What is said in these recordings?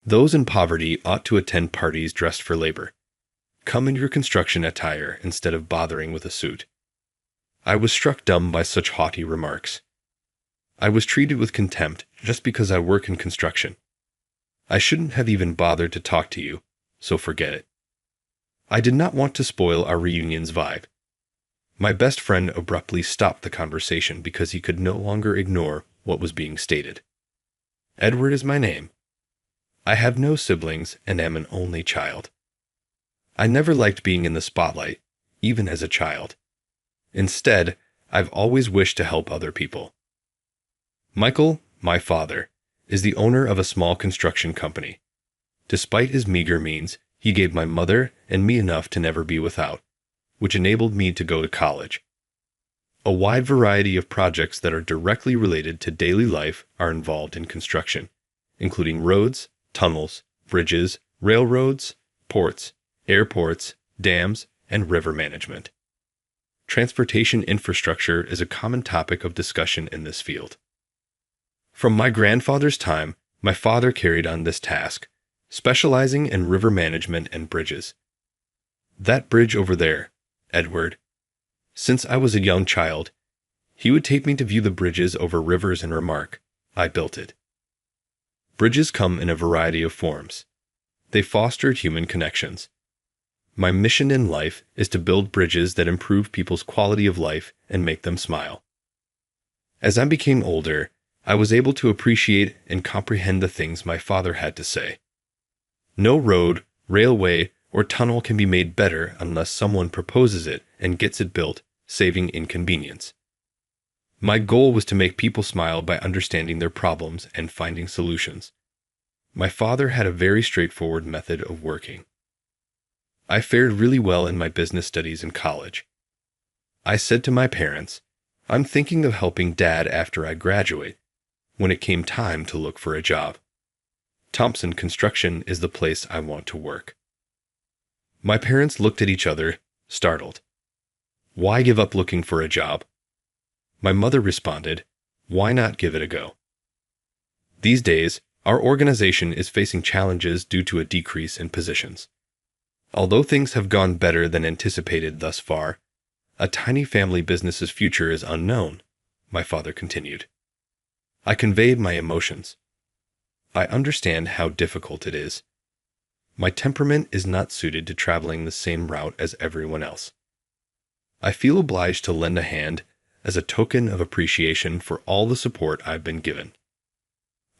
Those in poverty ought to attend parties dressed for labor. Come in your construction attire instead of bothering with a suit. I was struck dumb by such haughty remarks. I was treated with contempt just because I work in construction. I shouldn't have even bothered to talk to you, so forget it. I did not want to spoil our reunion's vibe. My best friend abruptly stopped the conversation because he could no longer ignore what was being stated. Edward is my name. I have no siblings and am an only child. I never liked being in the spotlight, even as a child. Instead, I've always wished to help other people. Michael, my father, is the owner of a small construction company. Despite his meager means, he gave my mother and me enough to never be without, which enabled me to go to college. A wide variety of projects that are directly related to daily life are involved in construction, including roads, tunnels, bridges, railroads, ports, airports, dams, and river management. Transportation infrastructure is a common topic of discussion in this field. From my grandfather's time, my father carried on this task, specializing in river management and bridges. That bridge over there, Edward. Since I was a young child, he would take me to view the bridges over rivers and remark, I built it. Bridges come in a variety of forms. They foster human connections. My mission in life is to build bridges that improve people's quality of life and make them smile. As I became older, I was able to appreciate and comprehend the things my father had to say. No road, railway, or tunnel can be made better unless someone proposes it and gets it built, saving inconvenience. My goal was to make people smile by understanding their problems and finding solutions. My father had a very straightforward method of working. I fared really well in my business studies in college. I said to my parents, I'm thinking of helping Dad after I graduate, when it came time to look for a job. Thompson Construction is the place I want to work. My parents looked at each other, startled. Why give up looking for a job? My mother responded, why not give it a go? These days, our organization is facing challenges due to a decrease in positions. Although things have gone better than anticipated thus far, a tiny family business's future is unknown, my father continued. I conveyed my emotions. I understand how difficult it is. My temperament is not suited to traveling the same route as everyone else. I feel obliged to lend a hand as a token of appreciation for all the support I've been given.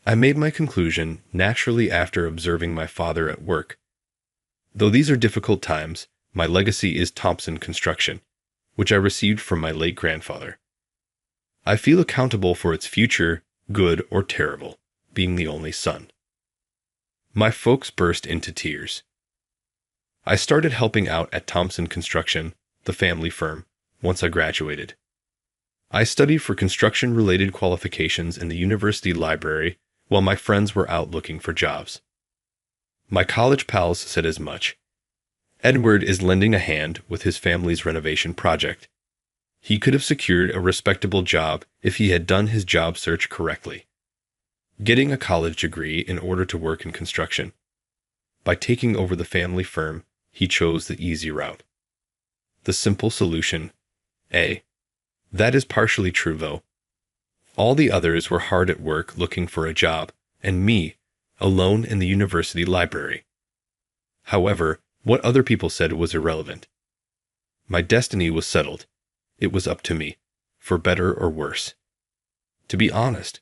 I made my conclusion naturally after observing my father at work. Though these are difficult times, my legacy is Thompson Construction, which I received from my late grandfather. I feel accountable for its future, good or terrible, being the only son. My folks burst into tears. I started helping out at Thompson Construction, the family firm, once I graduated. I studied for construction-related qualifications in the university library while my friends were out looking for jobs. My college pals said as much. Edward is lending a hand with his family's renovation project. He could have secured a respectable job if he had done his job search correctly. Getting a college degree in order to work in construction. By taking over the family firm, he chose the easy route. The simple solution, A. That is partially true, though. All the others were hard at work looking for a job, and me, alone in the university library. However, what other people said was irrelevant. My destiny was settled. It was up to me, for better or worse. To be honest,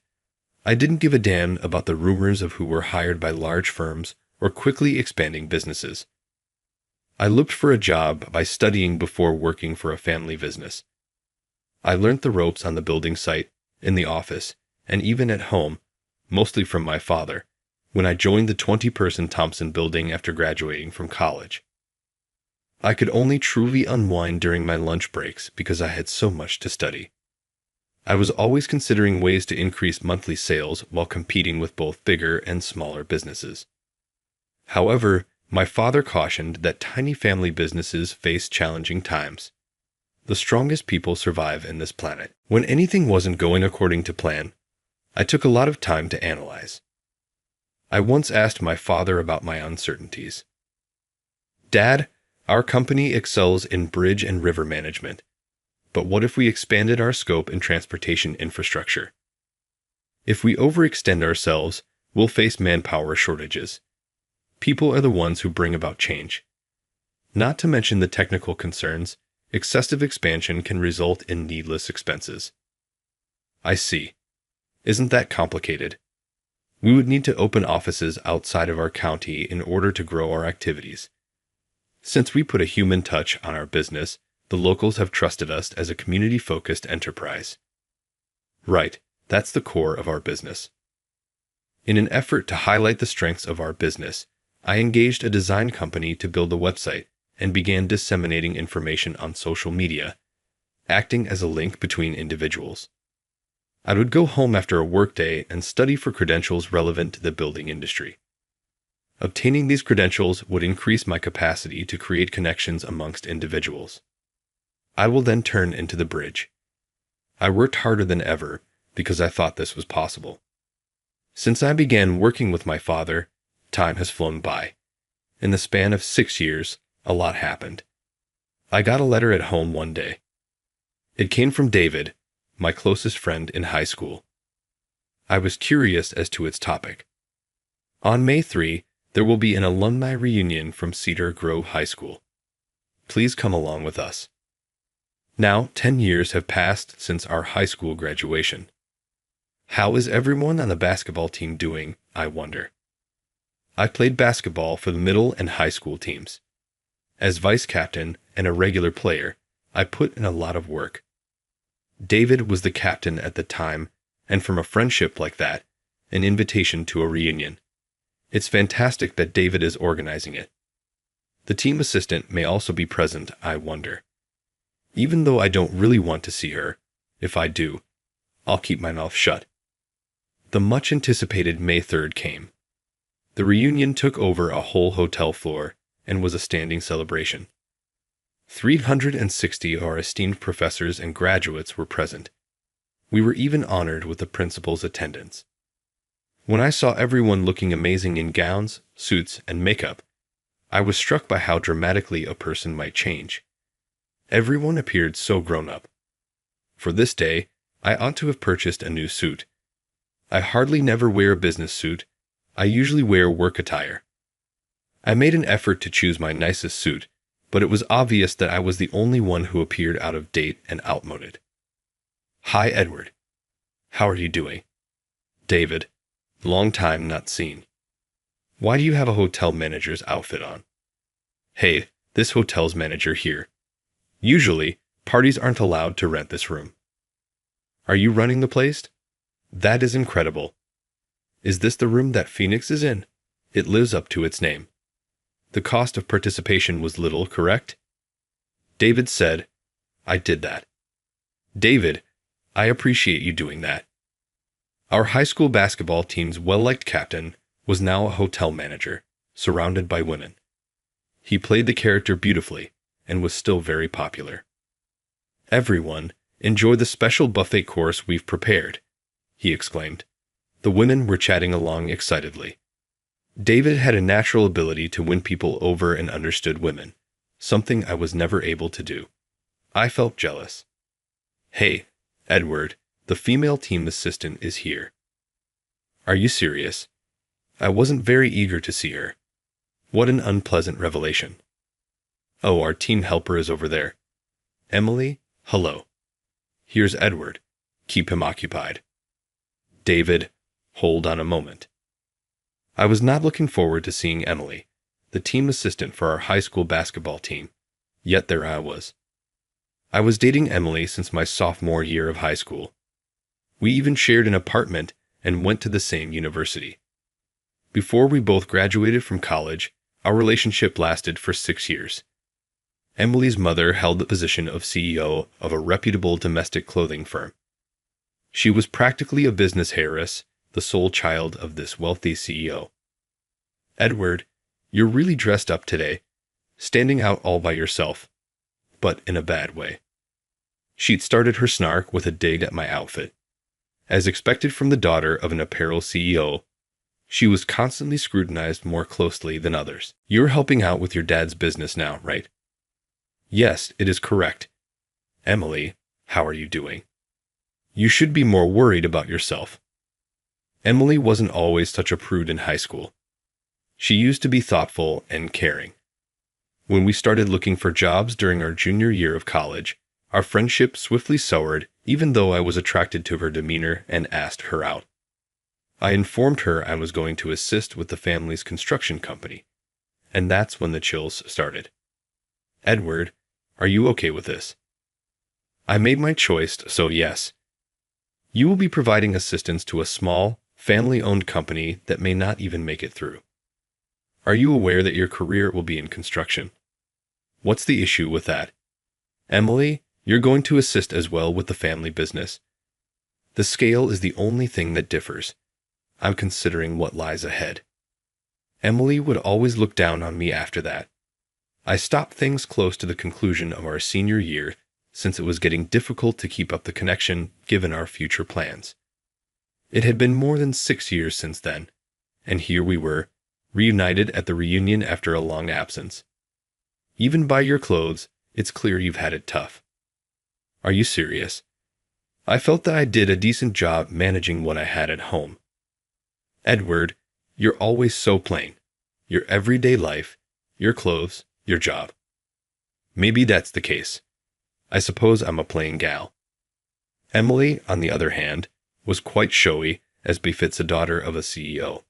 I didn't give a damn about the rumors of who were hired by large firms or quickly expanding businesses. I looked for a job by studying before working for a family business. I learned the ropes on the building site, in the office, and even at home, mostly from my father, when I joined the 20-person Thompson building after graduating from college. I could only truly unwind during my lunch breaks because I had so much to study. I was always considering ways to increase monthly sales while competing with both bigger and smaller businesses. However, my father cautioned that tiny family businesses face challenging times. The strongest people survive in this planet. When anything wasn't going according to plan, I took a lot of time to analyze. I once asked my father about my uncertainties. Dad, our company excels in bridge and river management. But what if we expanded our scope in transportation infrastructure? If we overextend ourselves, we'll face manpower shortages. People are the ones who bring about change. Not to mention the technical concerns, excessive expansion can result in needless expenses. I see. Isn't that complicated? We would need to open offices outside of our county in order to grow our activities. Since we put a human touch on our business, the locals have trusted us as a community-focused enterprise. Right, that's the core of our business. In an effort to highlight the strengths of our business, I engaged a design company to build a website and began disseminating information on social media, acting as a link between individuals. I would go home after a workday and study for credentials relevant to the building industry. Obtaining these credentials would increase my capacity to create connections amongst individuals. I will then turn into the bridge. I worked harder than ever because I thought this was possible. Since I began working with my father, time has flown by. In the span of 6 years, a lot happened. I got a letter at home one day. It came from David, my closest friend in high school. I was curious as to its topic. On May 3, there will be an alumni reunion from Cedar Grove High School. Please come along with us. Now, 10 years have passed since our high school graduation. How is everyone on the basketball team doing, I wonder? I played basketball for the middle and high school teams. As vice captain and a regular player, I put in a lot of work. David was the captain at the time, and from a friendship like that, an invitation to a reunion. It's fantastic that David is organizing it. The team assistant may also be present, I wonder. Even though I don't really want to see her, if I do, I'll keep my mouth shut. The much-anticipated May 3rd came. The reunion took over a whole hotel floor and was a standing celebration. 360 of our esteemed professors and graduates were present. We were even honored with the principal's attendance. When I saw everyone looking amazing in gowns, suits, and makeup, I was struck by how dramatically a person might change. Everyone appeared so grown up. For this day, I ought to have purchased a new suit. I hardly never wear a business suit. I usually wear work attire. I made an effort to choose my nicest suit, but it was obvious that I was the only one who appeared out of date and outmoded. Hi, Edward. How are you doing? David. Long time not seen. Why do you have a hotel manager's outfit on? Hey, this hotel's manager here. Usually, parties aren't allowed to rent this room. Are you running the place? That is incredible. Is this the room that Phoenix is in? It lives up to its name. The cost of participation was little, correct? David said, I did that. David, I appreciate you doing that. Our high school basketball team's well-liked captain was now a hotel manager, surrounded by women. He played the character beautifully and was still very popular. Everyone, enjoy the special buffet course we've prepared, he exclaimed. The women were chatting along excitedly. David had a natural ability to win people over and understood women, something I was never able to do. I felt jealous. Hey, Edward, the female team assistant is here. Are you serious? I wasn't very eager to see her. What an unpleasant revelation. Oh, our team helper is over there. Emily, hello. Here's Edward. Keep him occupied. David, hold on a moment. I was not looking forward to seeing Emily, the team assistant for our high school basketball team, yet there I was. I was dating Emily since my sophomore year of high school. We even shared an apartment and went to the same university. Before we both graduated from college, our relationship lasted for 6 years. Emily's mother held the position of CEO of a reputable domestic clothing firm. She was practically a business heiress, the sole child of this wealthy CEO. Edward, you're really dressed up today, standing out all by yourself, but in a bad way. She'd started her snark with a dig at my outfit. As expected from the daughter of an apparel CEO, She was constantly scrutinized more closely than others. You're helping out with your dad's business now, right? Yes, it is correct. Emily, how are you doing? You should be more worried about yourself. Emily wasn't always such a prude in high school. She used to be thoughtful and caring. When we started looking for jobs during our junior year of college, our friendship swiftly soured even though I was attracted to her demeanor and asked her out. I informed her I was going to assist with the family's construction company, and that's when the chills started. Edward, are you okay with this? I made my choice, so yes. You will be providing assistance to a small, family-owned company that may not even make it through. Are you aware that your career will be in construction? What's the issue with that? Emily, you're going to assist as well with the family business. The scale is the only thing that differs. I'm considering what lies ahead. Emily would always look down on me after that. I stopped things close to the conclusion of our senior year since it was getting difficult to keep up the connection given our future plans. It had been more than 6 years since then, and here we were, reunited at the reunion after a long absence. Even by your clothes, it's clear you've had it tough. Are you serious? I felt that I did a decent job managing what I had at home. Edward, you're always so plain. Your everyday life, your clothes, your job. Maybe that's the case. I suppose I'm a plain gal. Emily, on the other hand, was quite showy, as befits a daughter of a CEO.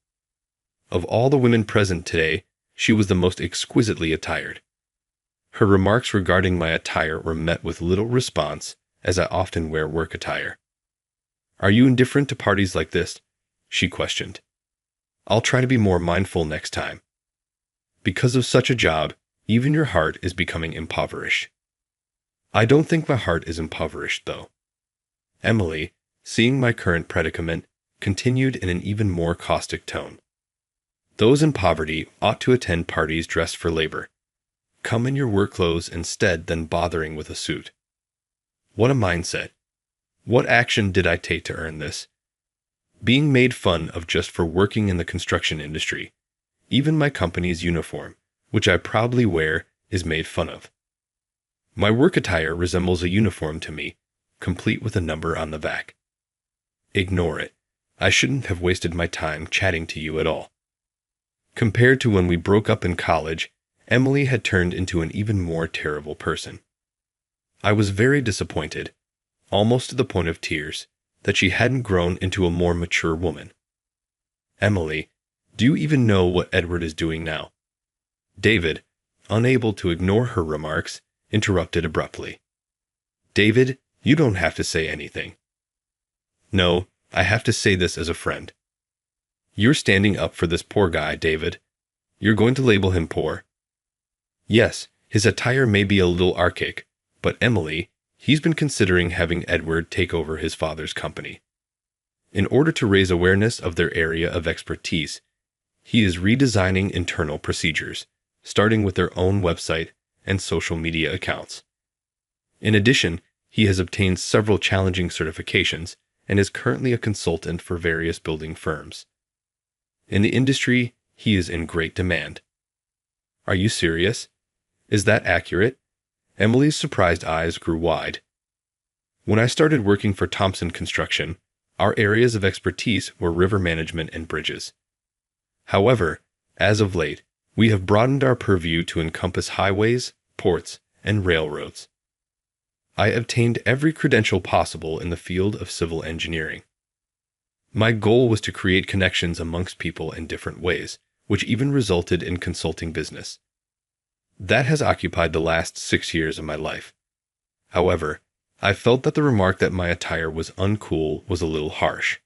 Of all the women present today, she was the most exquisitely attired. Her remarks regarding my attire were met with little response, as I often wear work attire. Are you indifferent to parties like this? She questioned. I'll try to be more mindful next time. Because of such a job, even your heart is becoming impoverished. I don't think my heart is impoverished, though. Emily, seeing my current predicament, continued in an even more caustic tone. Those in poverty ought to attend parties dressed for labor. Come in your work clothes instead than bothering with a suit. What a mindset. What action did I take to earn this? Being made fun of just for working in the construction industry. Even my company's uniform, which I proudly wear, is made fun of. My work attire resembles a uniform to me, complete with a number on the back. Ignore it. I shouldn't have wasted my time chatting to you at all. Compared to when we broke up in college, Emily had turned into an even more terrible person. I was very disappointed, almost to the point of tears, that she hadn't grown into a more mature woman. Emily, do you even know what Edward is doing now? David, unable to ignore her remarks, interrupted abruptly. David, you don't have to say anything. No, I have to say this as a friend. You're standing up for this poor guy, David. You're going to label him poor. Yes, his attire may be a little archaic, but Emily, he's been considering having Edward take over his father's company. In order to raise awareness of their area of expertise, he is redesigning internal procedures, starting with their own website and social media accounts. In addition, he has obtained several challenging certifications and is currently a consultant for various building firms. In the industry, he is in great demand. Are you serious? Is that accurate? Emily's surprised eyes grew wide. When I started working for Thompson Construction, our areas of expertise were river management and bridges. However, as of late, we have broadened our purview to encompass highways, ports, and railroads. I obtained every credential possible in the field of civil engineering. My goal was to create connections amongst people in different ways, which even resulted in consulting business. That has occupied the last 6 years of my life. However, I felt that the remark that my attire was uncool was a little harsh.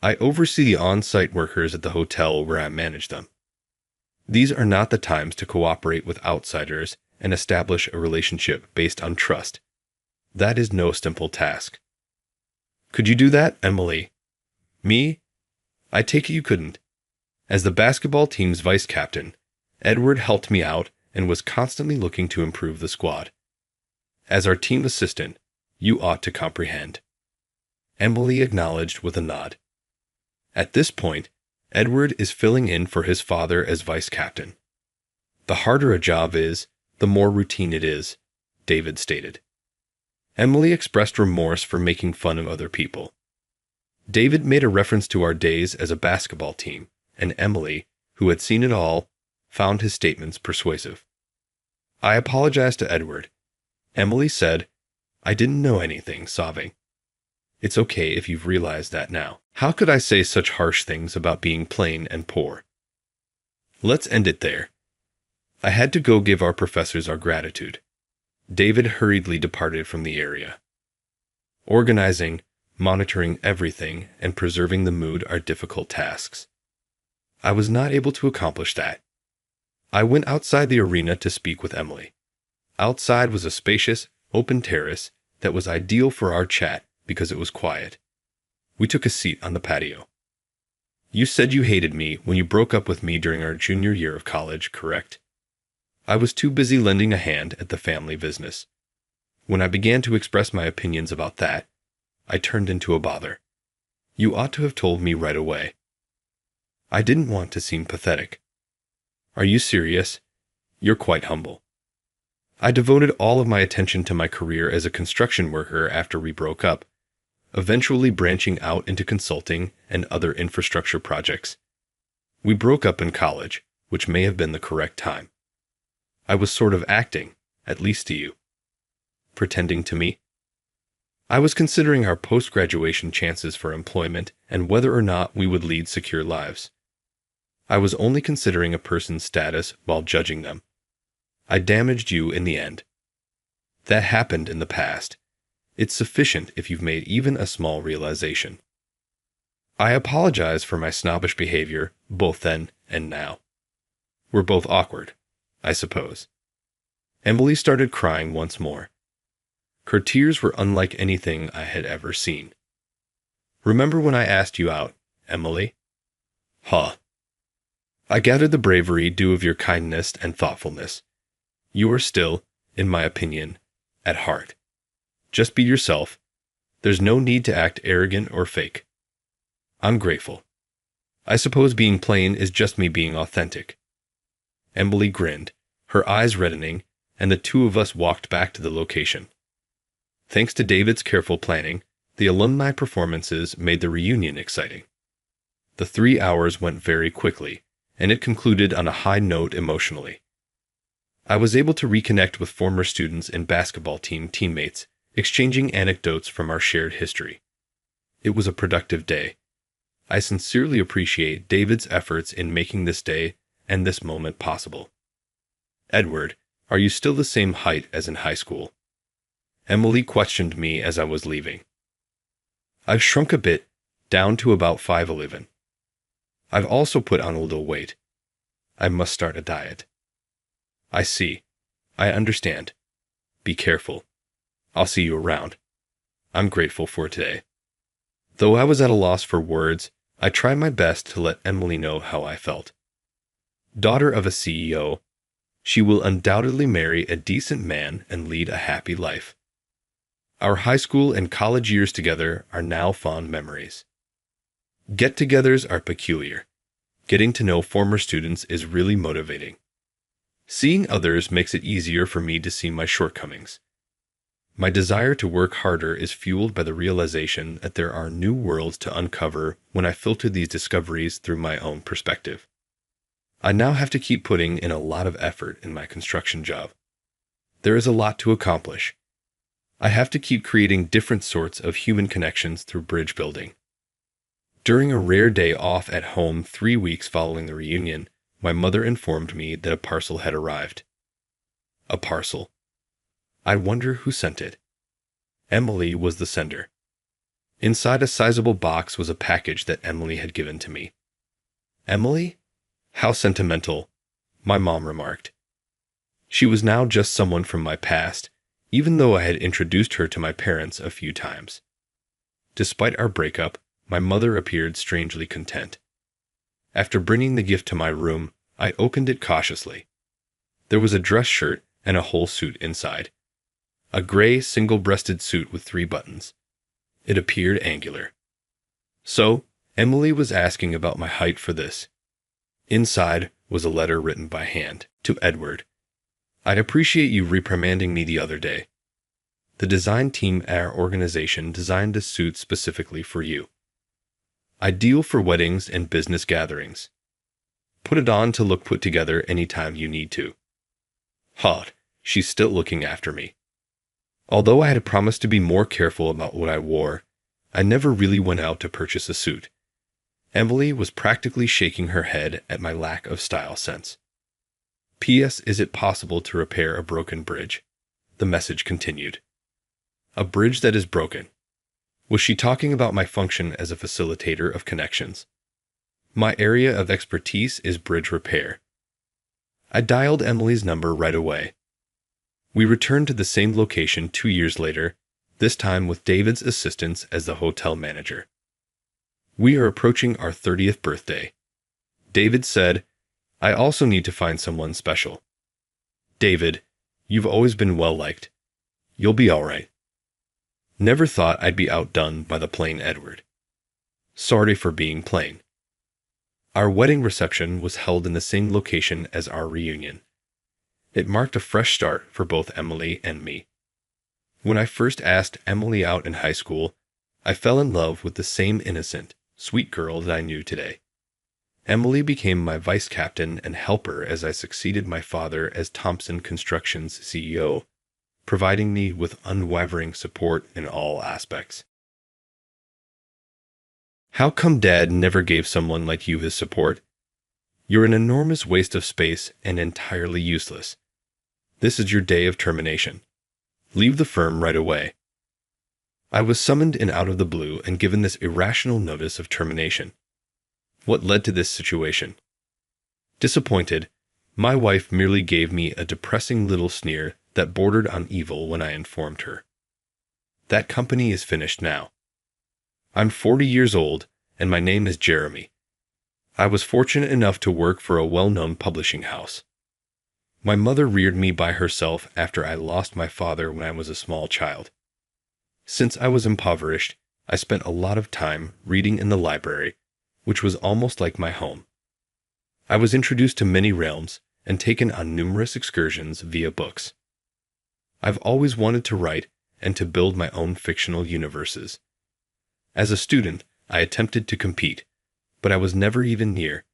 I oversee the on-site workers at the hotel where I manage them. These are not the times to cooperate with outsiders and establish a relationship based on trust. That is no simple task. Could you do that, Emily? Me? I take it you couldn't. As the basketball team's vice captain, Edward helped me out and was constantly looking to improve the squad. As our team assistant, you ought to comprehend. Emily acknowledged with a nod. At this point, Edward is filling in for his father as vice captain. The harder a job is, the more routine it is, David stated. Emily expressed remorse for making fun of other people. David made a reference to our days as a basketball team, and Emily, who had seen it all, found his statements persuasive. I apologized to Edward. Emily said, "I didn't know anything," sobbing. "It's okay if you've realized that now. How could I say such harsh things about being plain and poor?" Let's end it there. I had to go give our professors our gratitude. David hurriedly departed from the area. Organizing, monitoring everything, and preserving the mood are difficult tasks. I was not able to accomplish that. I went outside the arena to speak with Emily. Outside was a spacious, open terrace that was ideal for our chat because it was quiet. We took a seat on the patio. "You said you hated me when you broke up with me during our junior year of college, correct?" I was too busy lending a hand at the family business. When I began to express my opinions about that, I turned into a bother. "You ought to have told me right away." I didn't want to seem pathetic. "Are you serious? You're quite humble." I devoted all of my attention to my career as a construction worker after we broke up, eventually branching out into consulting and other infrastructure projects. We broke up in college, which may have been the correct time. I was sort of acting, at least to you. Pretending to me. I was considering our post-graduation chances for employment and whether or not we would lead secure lives. I was only considering a person's status while judging them. I damaged you in the end. That happened in the past. It's sufficient if you've made even a small realization. I apologize for my snobbish behavior, both then and now. We're both awkward, I suppose. Emily started crying once more. Her tears were unlike anything I had ever seen. "Remember when I asked you out, Emily?" "Huh." "I gathered the bravery due of your kindness and thoughtfulness. You are still, in my opinion, at heart. Just be yourself. There's no need to act arrogant or fake. I'm grateful. I suppose being plain is just me being authentic." Emily grinned, her eyes reddening, and the two of us walked back to the location. Thanks to David's careful planning, the alumni performances made the reunion exciting. The 3 hours went very quickly, and it concluded on a high note emotionally. I was able to reconnect with former students and basketball team teammates, exchanging anecdotes from our shared history. It was a productive day. I sincerely appreciate David's efforts in making this day and this moment possible. "Edward, are you still the same height as in high school?" Emily questioned me as I was leaving. "I've shrunk a bit, down to about 5'11". I've also put on a little weight. I must start a diet." "I see. I understand. Be careful. I'll see you around. I'm grateful for today." Though I was at a loss for words, I tried my best to let Emily know how I felt. Daughter of a CEO, she will undoubtedly marry a decent man and lead a happy life. Our high school and college years together are now fond memories. Get-togethers are peculiar. Getting to know former students is really motivating. Seeing others makes it easier for me to see my shortcomings. My desire to work harder is fueled by the realization that there are new worlds to uncover when I filter these discoveries through my own perspective. I now have to keep putting in a lot of effort in my construction job. There is a lot to accomplish. I have to keep creating different sorts of human connections through bridge building. During a rare day off at home 3 weeks following the reunion, my mother informed me that a parcel had arrived. A parcel. I wonder who sent it. Emily was the sender. Inside a sizable box was a package that Emily had given to me. "Emily? How sentimental," my mom remarked. She was now just someone from my past, even though I had introduced her to my parents a few times. Despite our breakup, my mother appeared strangely content. After bringing the gift to my room, I opened it cautiously. There was a dress shirt and a whole suit inside. A gray, single-breasted suit with 3 buttons. It appeared angular. "So, Emily was asking about my height for this. Inside was a letter written by hand to Edward. I'd appreciate you reprimanding me the other day. The design team at our organization designed a suit specifically for you. Ideal for weddings and business gatherings. Put it on to look put together anytime you need to. Hot, she's still looking after me. Although I had promised to be more careful about what I wore, I never really went out to purchase a suit. Emily was practically shaking her head at my lack of style sense. P.S. Is it possible to repair a broken bridge? The message continued. A bridge that is broken. Was she talking about my function as a facilitator of connections? My area of expertise is bridge repair. I dialed Emily's number right away. We returned to the same location 2 years later, this time with David's assistance as the hotel manager. We are approaching our 30th birthday. David said, I also need to find someone special. David, you've always been well-liked. You'll be all right. Never thought I'd be outdone by the plain Edward. Sorry for being plain. Our wedding reception was held in the same location as our reunion. It marked a fresh start for both Emily and me. When I first asked Emily out in high school, I fell in love with the same innocent, sweet girl that I knew today. Emily became my vice captain and helper as I succeeded my father as Thompson Construction's CEO, providing me with unwavering support in all aspects. How come Dad never gave someone like you his support? You're an enormous waste of space and entirely useless. This is your day of termination. Leave the firm right away. I was summoned in out of the blue and given this irrational notice of termination. What led to this situation? Disappointed, my wife merely gave me a depressing little sneer that bordered on evil when I informed her. That company is finished now. I'm 40 years old, and my name is Jeremy. I was fortunate enough to work for a well-known publishing house. My mother reared me by herself after I lost my father when I was a small child. Since I was impoverished, I spent a lot of time reading in the library, which was almost like my home. I was introduced to many realms and taken on numerous excursions via books. I've always wanted to write and to build my own fictional universes. As a student, I attempted to compete, but I was never even near.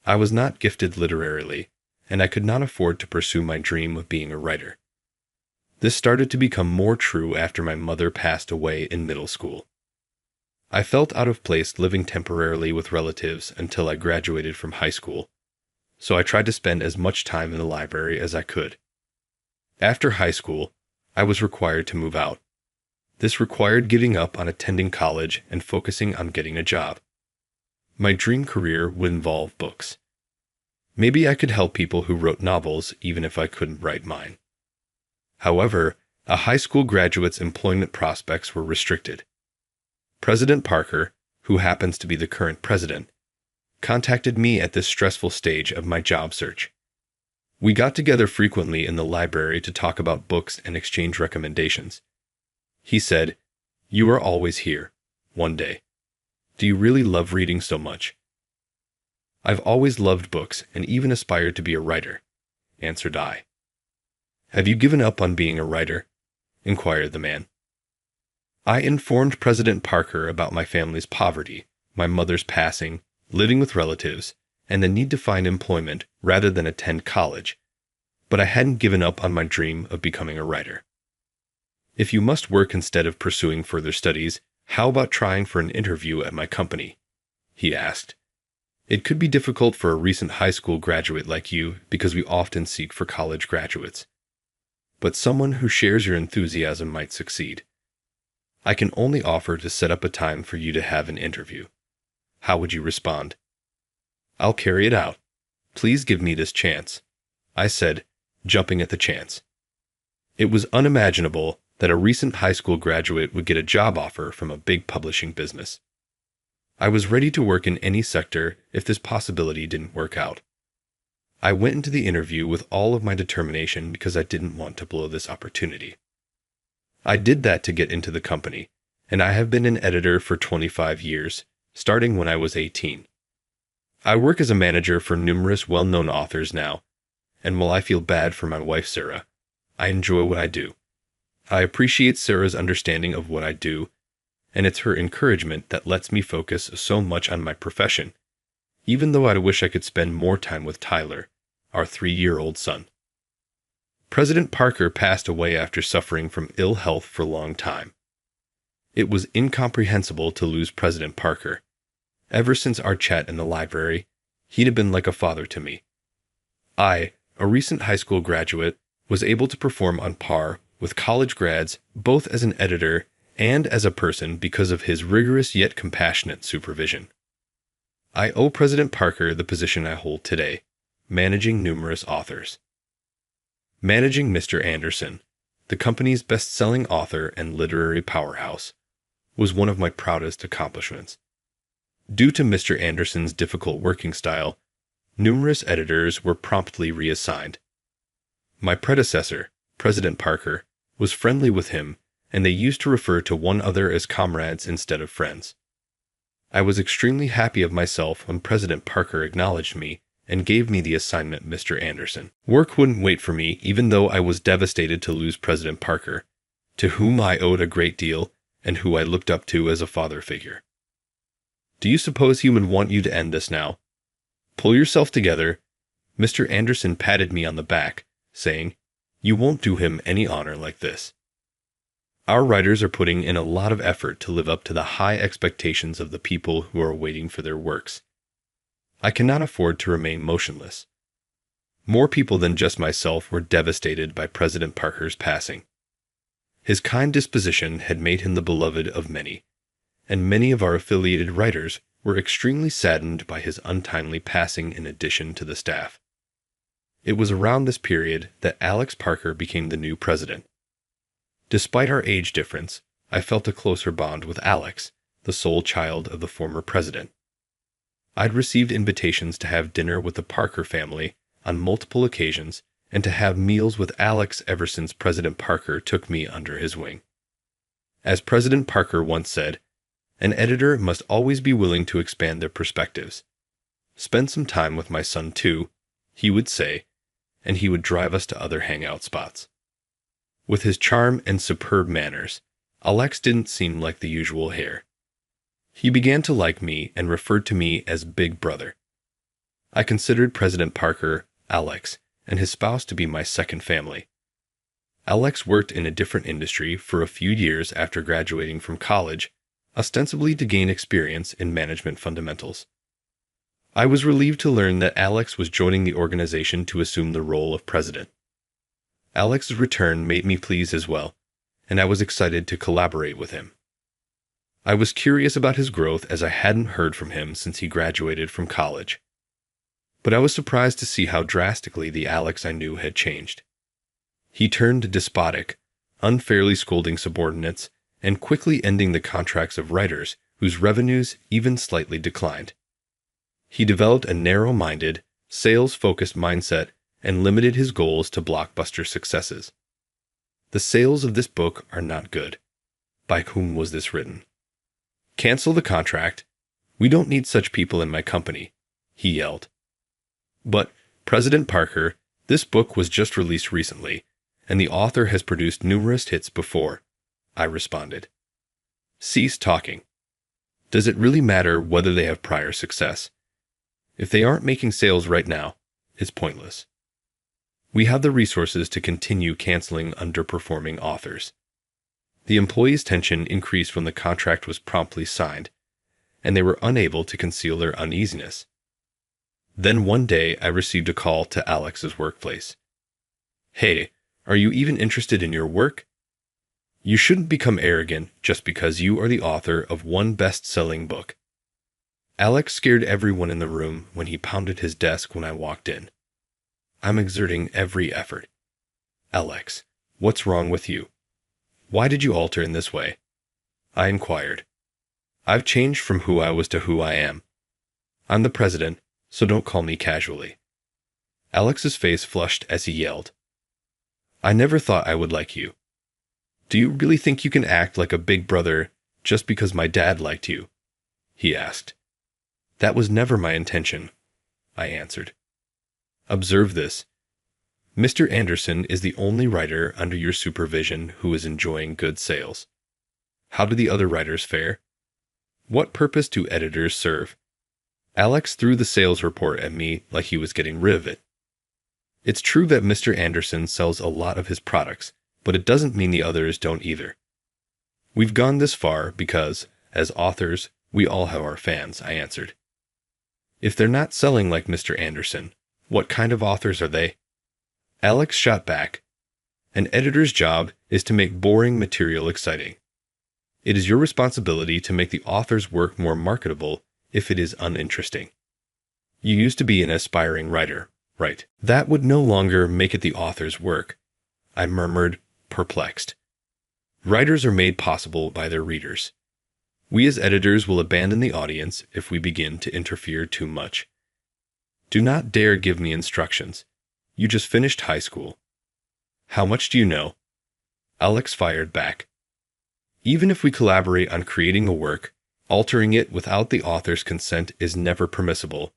I was not gifted literarily, and I could not afford to pursue my dream of being a writer. This started to become more true after my mother passed away in middle school. I felt out of place living temporarily with relatives until I graduated from high school, so I tried to spend as much time in the library as I could. After high school, I was required to move out. This required giving up on attending college and focusing on getting a job. My dream career would involve books. Maybe I could help people who wrote novels even if I couldn't write mine. However, a high school graduate's employment prospects were restricted. President Parker, who happens to be the current president, contacted me at this stressful stage of my job search. We got together frequently in the library to talk about books and exchange recommendations. He said, "You are always here," one day. "Do you really love reading so much?" "I've always loved books and even aspired to be a writer," answered I. "Have you given up on being a writer?" inquired the man. I informed President Parker about my family's poverty, my mother's passing, living with relatives, and the need to find employment rather than attend college, but I hadn't given up on my dream of becoming a writer. "If you must work instead of pursuing further studies, how about trying for an interview at my company?" he asked. "It could be difficult for a recent high school graduate like you because we often seek for college graduates. But someone who shares your enthusiasm might succeed. I can only offer to set up a time for you to have an interview. How would you respond?" "I'll carry it out. Please give me this chance," I said, jumping at the chance. It was unimaginable that a recent high school graduate would get a job offer from a big publishing business. I was ready to work in any sector if this possibility didn't work out. I went into the interview with all of my determination because I didn't want to blow this opportunity. I did that to get into the company, and I have been an editor for 25 years, starting when I was 18. I work as a manager for numerous well-known authors now, and while I feel bad for my wife Sarah, I enjoy what I do. I appreciate Sarah's understanding of what I do, and it's her encouragement that lets me focus so much on my profession, even though I wish I could spend more time with Tyler, our 3-year-old son. President Parker passed away after suffering from ill health for a long time. It was incomprehensible to lose President Parker. Ever since our chat in the library, he'd have been like a father to me. I, a recent high school graduate, was able to perform on par with college grads both as an editor and as a person because of his rigorous yet compassionate supervision. I owe President Parker the position I hold today, managing numerous authors. Managing Mr. Anderson, the company's best-selling author and literary powerhouse, was one of my proudest accomplishments. Due to Mr. Anderson's difficult working style, numerous editors were promptly reassigned. My predecessor, President Parker, was friendly with him, and they used to refer to one another as comrades instead of friends. I was extremely happy of myself when President Parker acknowledged me and gave me the assignment Mr. Anderson. Work wouldn't wait for me, even though I was devastated to lose President Parker, to whom I owed a great deal and who I looked up to as a father figure. Do you suppose he would want you to end this now? Pull yourself together. Mr. Anderson patted me on the back, saying, "You won't do him any honor like this." Our writers are putting in a lot of effort to live up to the high expectations of the people who are waiting for their works. I cannot afford to remain motionless. More people than just myself were devastated by President Parker's passing. His kind disposition had made him the beloved of many, and many of our affiliated writers were extremely saddened by his untimely passing in addition to the staff. It was around this period that Alex Parker became the new president. Despite our age difference, I felt a closer bond with Alex, the sole child of the former president. I'd received invitations to have dinner with the Parker family on multiple occasions and to have meals with Alex ever since President Parker took me under his wing. As President Parker once said, an editor must always be willing to expand their perspectives. "Spend some time with my son too," he would say, and he would drive us to other hangout spots. With his charm and superb manners, Alex didn't seem like the usual hare. He began to like me and referred to me as Big Brother. I considered President Parker, Alex, and his spouse to be my second family. Alex worked in a different industry for a few years after graduating from college, ostensibly to gain experience in management fundamentals. I was relieved to learn that Alex was joining the organization to assume the role of president. Alex's return made me pleased as well, and I was excited to collaborate with him. I was curious about his growth as I hadn't heard from him since he graduated from college. But I was surprised to see how drastically the Alex I knew had changed. He turned despotic, unfairly scolding subordinates, and quickly ending the contracts of writers whose revenues even slightly declined. He developed a narrow-minded, sales-focused mindset and limited his goals to blockbuster successes. The sales of this book are not good. By whom was this written? Cancel the contract. We don't need such people in my company, he yelled. But, President Parker, this book was just released recently, and the author has produced numerous hits before, I responded. Cease talking. Does it really matter whether they have prior success? If they aren't making sales right now, it's pointless. We have the resources to continue canceling underperforming authors. The employees' tension increased when the contract was promptly signed, and they were unable to conceal their uneasiness. Then one day I received a call to Alex's workplace. Hey, are you even interested in your work? You shouldn't become arrogant just because you are the author of one best-selling book. Alex scared everyone in the room when he pounded his desk when I walked in. I'm exerting every effort. Alex, what's wrong with you? Why did you alter in this way? I inquired. I've changed from who I was to who I am. I'm the president, so don't call me casually. Alex's face flushed as he yelled. I never thought I would like you. Do you really think you can act like a big brother just because my dad liked you? he asked. That was never my intention, I answered. Observe this. Mr. Anderson is the only writer under your supervision who is enjoying good sales. How do the other writers fare? What purpose do editors serve? Alex threw the sales report at me like he was getting rid of it. It's true that Mr. Anderson sells a lot of his products, but it doesn't mean the others don't either. We've gone this far because, as authors, we all have our fans, I answered. If they're not selling like Mr. Anderson, what kind of authors are they? Alex shot back. An editor's job is to make boring material exciting. It is your responsibility to make the author's work more marketable if it is uninteresting. You used to be an aspiring writer, right? That would no longer make it the author's work, I murmured, perplexed. Writers are made possible by their readers. We as editors will abandon the audience if we begin to interfere too much. Do not dare give me instructions. You just finished high school. How much do you know? Alex fired back. Even if we collaborate on creating a work, altering it without the author's consent is never permissible,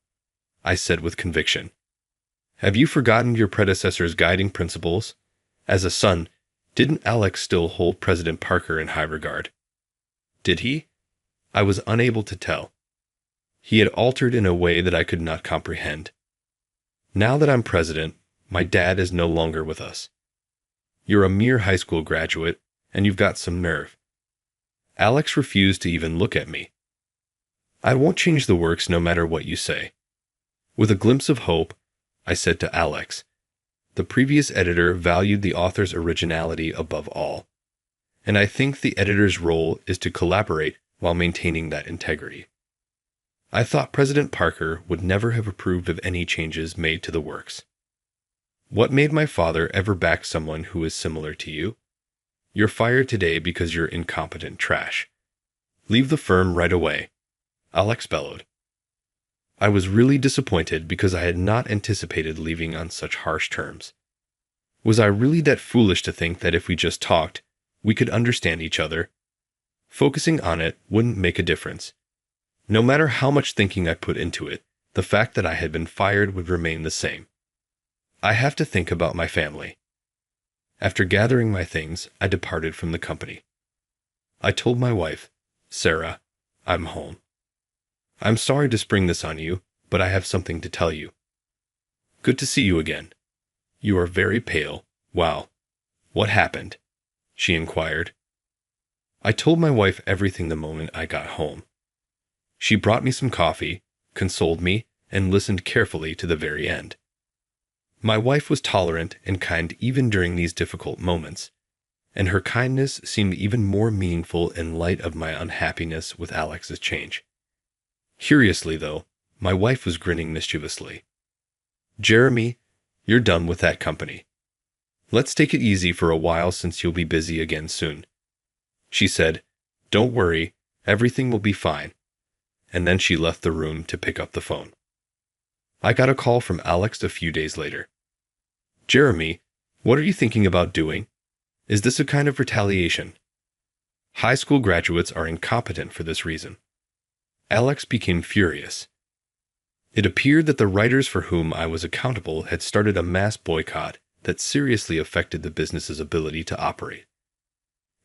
I said with conviction. Have you forgotten your predecessor's guiding principles? As a son, didn't Alex still hold President Parker in high regard? Did he? I was unable to tell. He had altered in a way that I could not comprehend. Now that I'm president, my dad is no longer with us. You're a mere high school graduate, and you've got some nerve. Alex refused to even look at me. I won't change the works no matter what you say. With a glimpse of hope, I said to Alex, the previous editor valued the author's originality above all, and I think the editor's role is to collaborate while maintaining that integrity. I thought President Parker would never have approved of any changes made to the works. What made my father ever back someone who is similar to you? You're fired today because you're incompetent trash. Leave the firm right away, Alex bellowed. I was really disappointed because I had not anticipated leaving on such harsh terms. Was I really that foolish to think that if we just talked, we could understand each other? Focusing on it wouldn't make a difference. No matter how much thinking I put into it, the fact that I had been fired would remain the same. I have to think about my family. After gathering my things, I departed from the company. I told my wife, Sarah, I'm home. I'm sorry to spring this on you, but I have something to tell you. Good to see you again. You are very pale. Wow. What happened? She inquired. I told my wife everything the moment I got home. She brought me some coffee, consoled me, and listened carefully to the very end. My wife was tolerant and kind even during these difficult moments, and her kindness seemed even more meaningful in light of my unhappiness with Alex's change. Curiously, though, my wife was grinning mischievously. Jeremy, you're done with that company. Let's take it easy for a while since you'll be busy again soon. She said, Don't worry, everything will be fine. And then she left the room to pick up the phone. I got a call from Alex a few days later. Jeremy, what are you thinking about doing? Is this a kind of retaliation? High school graduates are incompetent for this reason. Alex became furious. It appeared that the writers for whom I was accountable had started a mass boycott that seriously affected the business's ability to operate.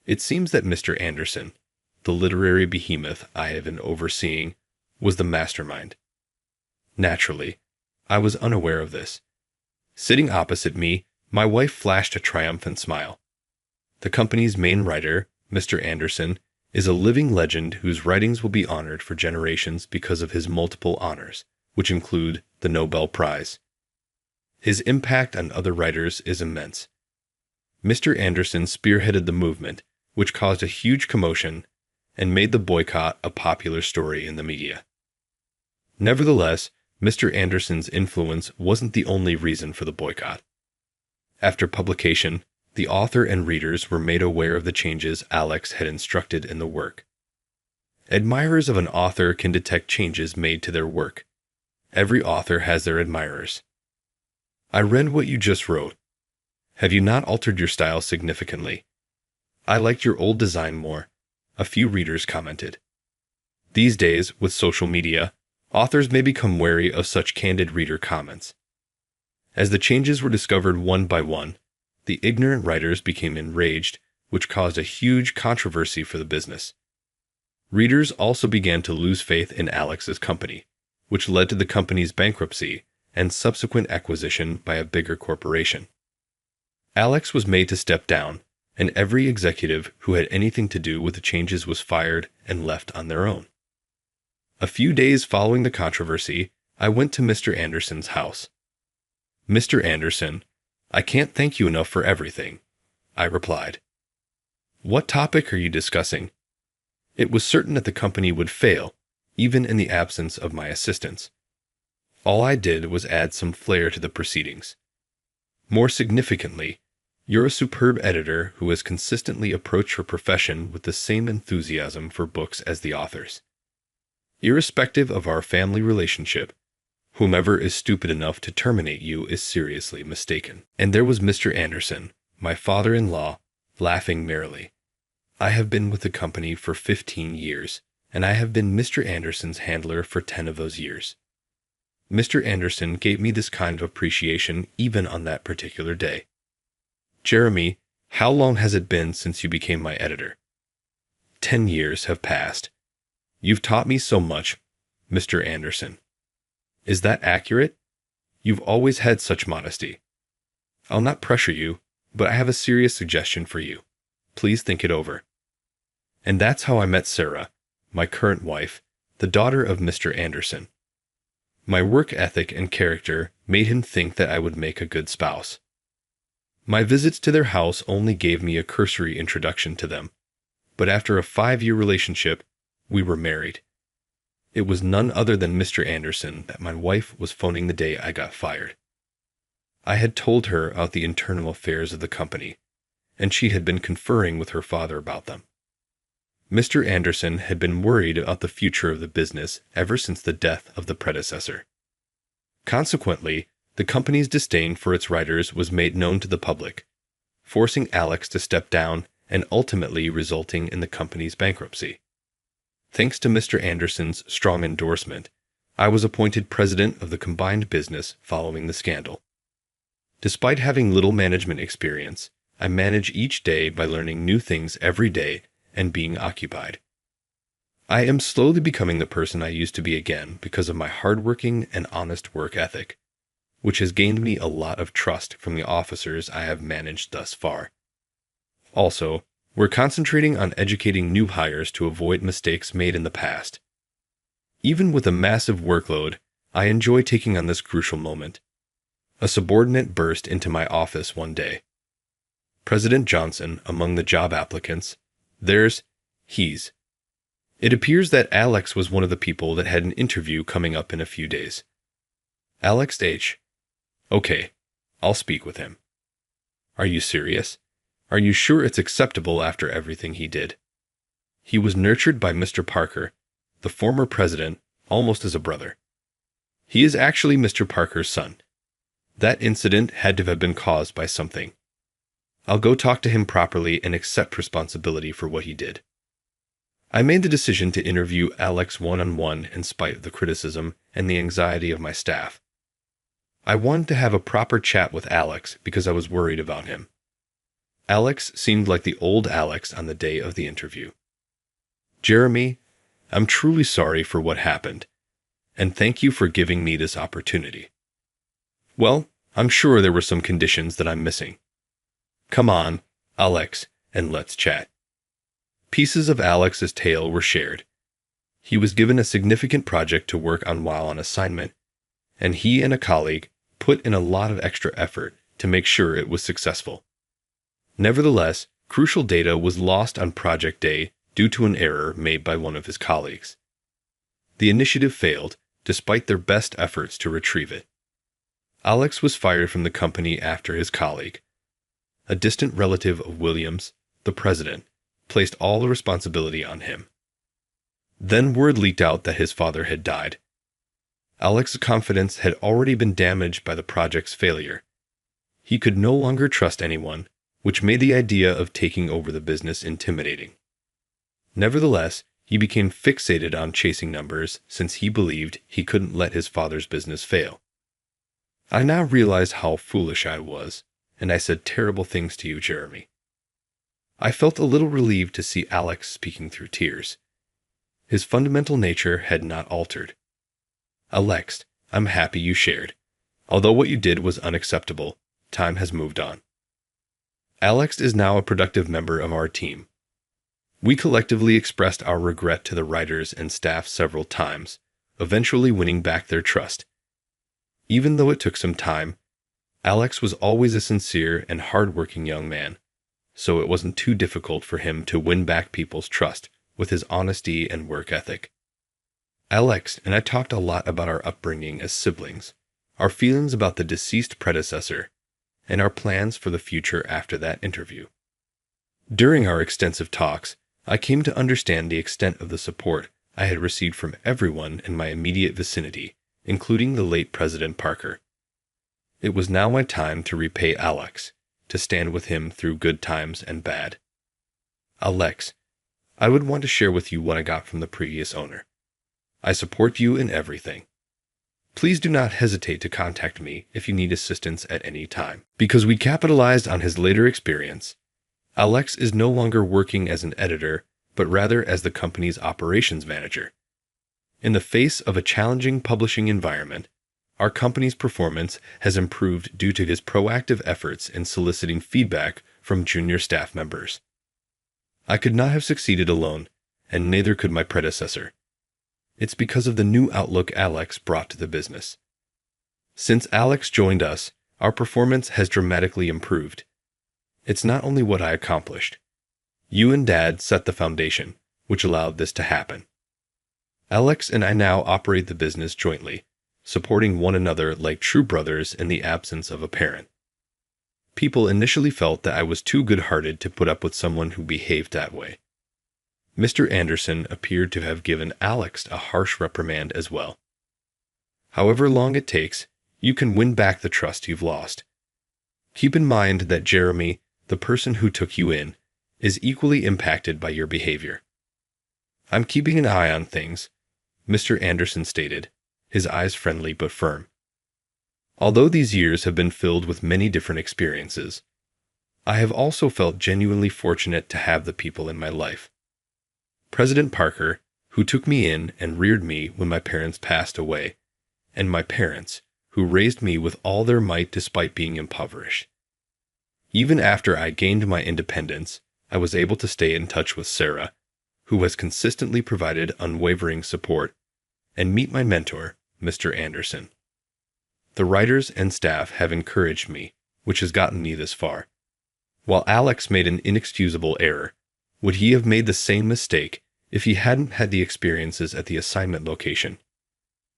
It seems that Mr. Anderson, the literary behemoth I have been overseeing, was the mastermind. Naturally, I was unaware of this. Sitting opposite me, my wife flashed a triumphant smile. The company's main writer, Mr. Anderson, is a living legend whose writings will be honored for generations because of his multiple honors, which include the Nobel Prize. His impact on other writers is immense. Mr. Anderson spearheaded the movement, which caused a huge commotion and made the boycott a popular story in the media. Nevertheless, Mr. Anderson's influence wasn't the only reason for the boycott. After publication, the author and readers were made aware of the changes Alex had instructed in the work. Admirers of an author can detect changes made to their work. Every author has their admirers. I read what you just wrote. Have you not altered your style significantly? I liked your old design more, a few readers commented. These days, with social media, authors may become wary of such candid reader comments. As the changes were discovered one by one, the ignorant writers became enraged, which caused a huge controversy for the business. Readers also began to lose faith in Alex's company, which led to the company's bankruptcy and subsequent acquisition by a bigger corporation. Alex was made to step down, and every executive who had anything to do with the changes was fired and left on their own. A few days following the controversy, I went to Mr. Anderson's house. "Mr. Anderson, I can't thank you enough for everything," I replied. "What topic are you discussing?" It was certain that the company would fail, even in the absence of my assistance. All I did was add some flair to the proceedings. More significantly, you're a superb editor who has consistently approached her profession with the same enthusiasm for books as the authors. Irrespective of our family relationship, whomever is stupid enough to terminate you is seriously mistaken. And there was Mr. Anderson, my father-in-law, laughing merrily. I have been with the company for 15 years, and I have been Mr. Anderson's handler for 10 of those years. Mr. Anderson gave me this kind of appreciation even on that particular day. "Jeremy, how long has it been since you became my editor?" 10 years have passed. You've taught me so much, Mr. Anderson. Is that accurate? You've always had such modesty. I'll not pressure you, but I have a serious suggestion for you. Please think it over. And that's how I met Sarah, my current wife, the daughter of Mr. Anderson. My work ethic and character made him think that I would make a good spouse. My visits to their house only gave me a cursory introduction to them, but after a 5-year relationship, we were married. It was none other than Mr. Anderson that my wife was phoning the day I got fired. I had told her about the internal affairs of the company, and she had been conferring with her father about them. Mr. Anderson had been worried about the future of the business ever since the death of the predecessor. Consequently, the company's disdain for its writers was made known to the public, forcing Alex to step down and ultimately resulting in the company's bankruptcy. Thanks to Mr. Anderson's strong endorsement, I was appointed president of the combined business following the scandal. Despite having little management experience, I manage each day by learning new things every day and being occupied. I am slowly becoming the person I used to be again because of my hardworking and honest work ethic, which has gained me a lot of trust from the officers I have managed thus far. Also, we're concentrating on educating new hires to avoid mistakes made in the past. Even with a massive workload, I enjoy taking on this crucial moment. A subordinate burst into my office one day. President Johnson among the job applicants. There's he's. It appears that Alex was one of the people that had an interview coming up in a few days. Alex H. Okay, I'll speak with him. Are you serious? Are you sure it's acceptable after everything he did? He was nurtured by Mr. Parker, the former president, almost as a brother. He is actually Mr. Parker's son. That incident had to have been caused by something. I'll go talk to him properly and accept responsibility for what he did. I made the decision to interview Alex one-on-one in spite of the criticism and the anxiety of my staff. I wanted to have a proper chat with Alex because I was worried about him. Alex seemed like the old Alex on the day of the interview. Jeremy, I'm truly sorry for what happened, and thank you for giving me this opportunity. Well, I'm sure there were some conditions that I'm missing. Come on, Alex, and let's chat. Pieces of Alex's tale were shared. He was given a significant project to work on while on assignment, and he and a colleague put in a lot of extra effort to make sure it was successful. Nevertheless, crucial data was lost on project day due to an error made by one of his colleagues. The initiative failed, despite their best efforts to retrieve it. Alex was fired from the company after his colleague, a distant relative of Williams, the president, placed all the responsibility on him. Then word leaked out that his father had died. Alex's confidence had already been damaged by the project's failure. He could no longer trust anyone, which made the idea of taking over the business intimidating. Nevertheless, He became fixated on chasing numbers since he believed he couldn't let his father's business fail. I now realized how foolish I was, and I said terrible things to you, Jeremy. I felt a little relieved to see Alex speaking through tears. His fundamental nature had not altered. Alex, I'm happy you shared. Although what you did was unacceptable, time has moved on. Alex is now a productive member of our team. We collectively expressed our regret to the writers and staff several times, eventually winning back their trust. Even though it took some time, Alex was always a sincere and hard-working young man, so it wasn't too difficult for him to win back people's trust with his honesty and work ethic. Alex and I talked a lot about our upbringing as siblings, our feelings about the deceased predecessor, and our plans for the future after that interview. During our extensive talks, I came to understand the extent of the support I had received from everyone in my immediate vicinity, including the late President Parker. It was now my time to repay Alex, to stand with him through good times and bad. Alex, I would want to share with you what I got from the previous owner. I support you in everything. Please do not hesitate to contact me if you need assistance at any time. Because we capitalized on his later experience, Alex is no longer working as an editor, but rather as the company's operations manager. In the face of a challenging publishing environment, our company's performance has improved due to his proactive efforts in soliciting feedback from junior staff members. I could not have succeeded alone, and neither could my predecessor. It's because of the new outlook Alex brought to the business. Since Alex joined us, our performance has dramatically improved. It's not only what I accomplished. You and Dad set the foundation, which allowed this to happen. Alex and I now operate the business jointly, supporting one another like true brothers in the absence of a parent. People initially felt that I was too good-hearted to put up with someone who behaved that way. Mr. Anderson appeared to have given Alex a harsh reprimand as well. However long it takes, you can win back the trust you've lost. Keep in mind that Jeremy, the person who took you in, is equally impacted by your behavior. I'm keeping an eye on things, Mr. Anderson stated, his eyes friendly but firm. Although these years have been filled with many different experiences, I have also felt genuinely fortunate to have the people in my life. President Parker, who took me in and reared me when my parents passed away, and my parents, who raised me with all their might despite being impoverished. Even after I gained my independence, I was able to stay in touch with Sarah, who has consistently provided unwavering support, and meet my mentor, Mr. Anderson. The writers and staff have encouraged me, which has gotten me this far. While Alex made an inexcusable error, would he have made the same mistake if he hadn't had the experiences at the assignment location?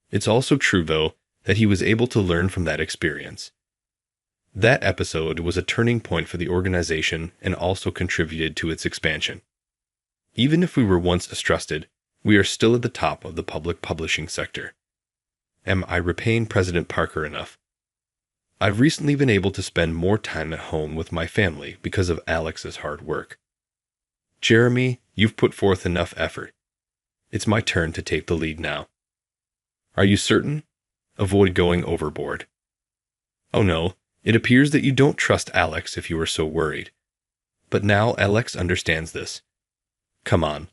It's also true, though, that he was able to learn from that experience. That episode was a turning point for the organization and also contributed to its expansion. Even if we were once distrusted, we are still at the top of the public publishing sector. Am I repaying President Parker enough? I've recently been able to spend more time at home with my family because of Alex's hard work. Jeremy, you've put forth enough effort. It's my turn to take the lead now. Are you certain? Avoid going overboard. Oh no, it appears that you don't trust Alex if you are so worried. But now Alex understands this. Come on,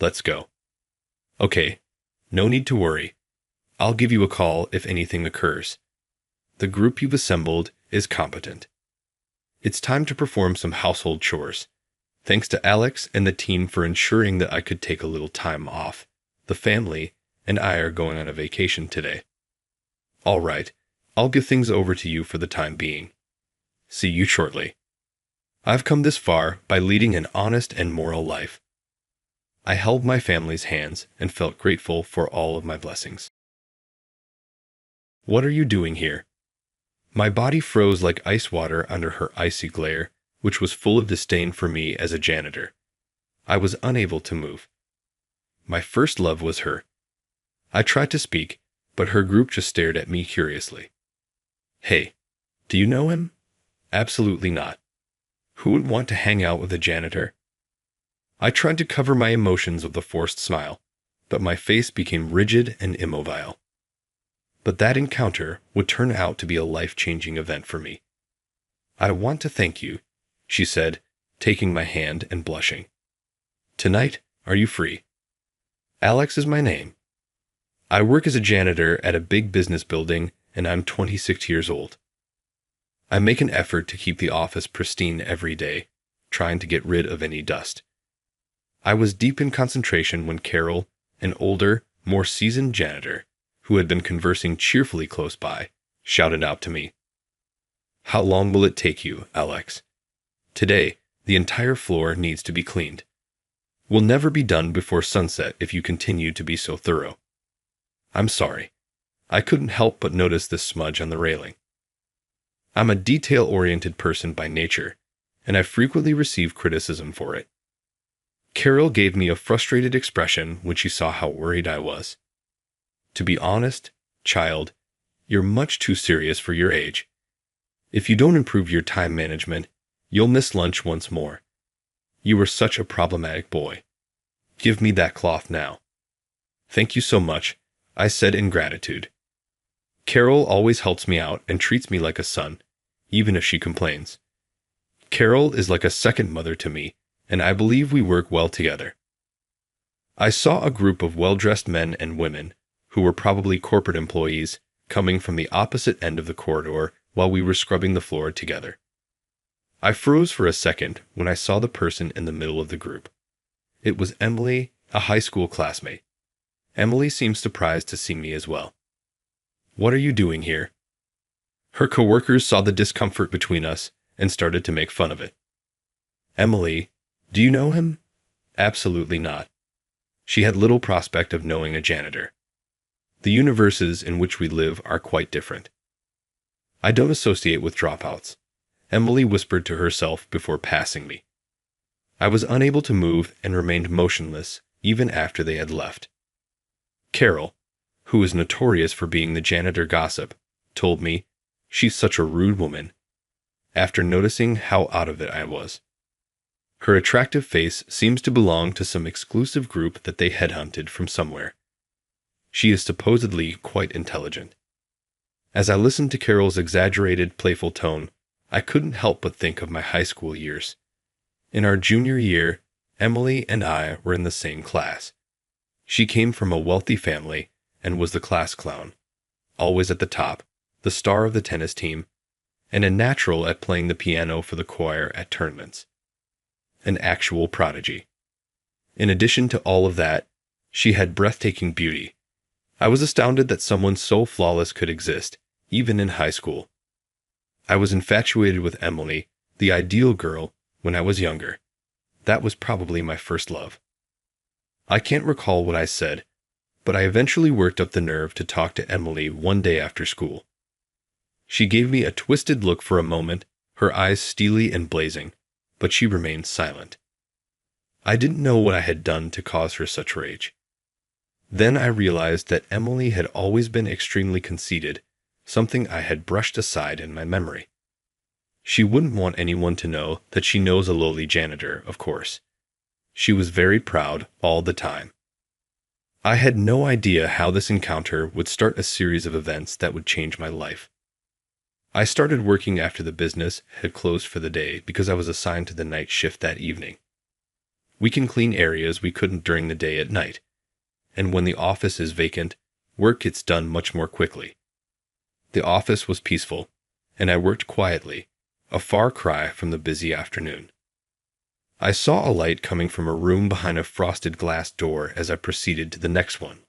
let's go. Okay, no need to worry. I'll give you a call if anything occurs. The group you've assembled is competent. It's time to perform some household chores. Thanks to Alex and the team for ensuring that I could take a little time off. The family and I are going on a vacation today. All right, I'll give things over to you for the time being. See you shortly. I've come this far by leading an honest and moral life. I held my family's hands and felt grateful for all of my blessings. What are you doing here? My body froze like ice water under her icy glare, which was full of disdain for me as a janitor. I was unable to move. My first love was her. I tried to speak, but her group just stared at me curiously. Hey, do you know him? Absolutely not. Who would want to hang out with a janitor? I tried to cover my emotions with a forced smile, but my face became rigid and immobile. But that encounter would turn out to be a life-changing event for me. "I want to thank you," she said, taking my hand and blushing. "Tonight, are you free?" "Alex is my name. I work as a janitor at a big business building, and I'm 26 years old. I make an effort to keep the office pristine every day, trying to get rid of any dust." I was deep in concentration when Carol, an older, more seasoned janitor, who had been conversing cheerfully close by, shouted out to me, "How long will it take you, Alex? Today, the entire floor needs to be cleaned. We'll never be done before sunset if you continue to be so thorough." I'm sorry. I couldn't help but notice this smudge on the railing. I'm a detail-oriented person by nature, and I frequently receive criticism for it. Carol gave me a frustrated expression when she saw how worried I was. "To be honest, child, you're much too serious for your age. If you don't improve your time management, you'll miss lunch once more. You were such a problematic boy. Give me that cloth now." "Thank you so much," I said in gratitude. Carol always helps me out and treats me like a son, even if she complains. Carol is like a second mother to me, and I believe we work well together. I saw a group of well-dressed men and women, who were probably corporate employees, coming from the opposite end of the corridor while we were scrubbing the floor together. I froze for a second when I saw the person in the middle of the group. It was Emily, a high school classmate. Emily seemed surprised to see me as well. "What are you doing here?" Her coworkers saw the discomfort between us and started to make fun of it. "Emily, do you know him?" Absolutely not. She had little prospect of knowing a janitor. The universes in which we live are quite different. "I don't associate with dropouts," Emily whispered to herself before passing me. I was unable to move and remained motionless even after they had left. Carol, who is notorious for being the janitor gossip, told me, "She's such a rude woman," after noticing how out of it I was. Her attractive face seems to belong to some exclusive group that they headhunted from somewhere. She is supposedly quite intelligent. As I listened to Carol's exaggerated, playful tone, I couldn't help but think of my high school years. In our junior year, Emily and I were in the same class. She came from a wealthy family and was the class clown, always at the top, the star of the tennis team, and a natural at playing the piano for the choir at tournaments. An actual prodigy. In addition to all of that, she had breathtaking beauty. I was astounded that someone so flawless could exist, even in high school. I was infatuated with Emily, the ideal girl, when I was younger. That was probably my first love. I can't recall what I said, but I eventually worked up the nerve to talk to Emily one day after school. She gave me a twisted look for a moment, her eyes steely and blazing, but she remained silent. I didn't know what I had done to cause her such rage. Then I realized that Emily had always been extremely conceited, something I had brushed aside in my memory. She wouldn't want anyone to know that she knows a lowly janitor, of course. She was very proud all the time. I had no idea how this encounter would start a series of events that would change my life. I started working after the business had closed for the day because I was assigned to the night shift that evening. We can clean areas we couldn't during the day at night, and when the office is vacant, work gets done much more quickly. The office was peaceful, and I worked quietly, a far cry from the busy afternoon. I saw a light coming from a room behind a frosted glass door as I proceeded to the next one.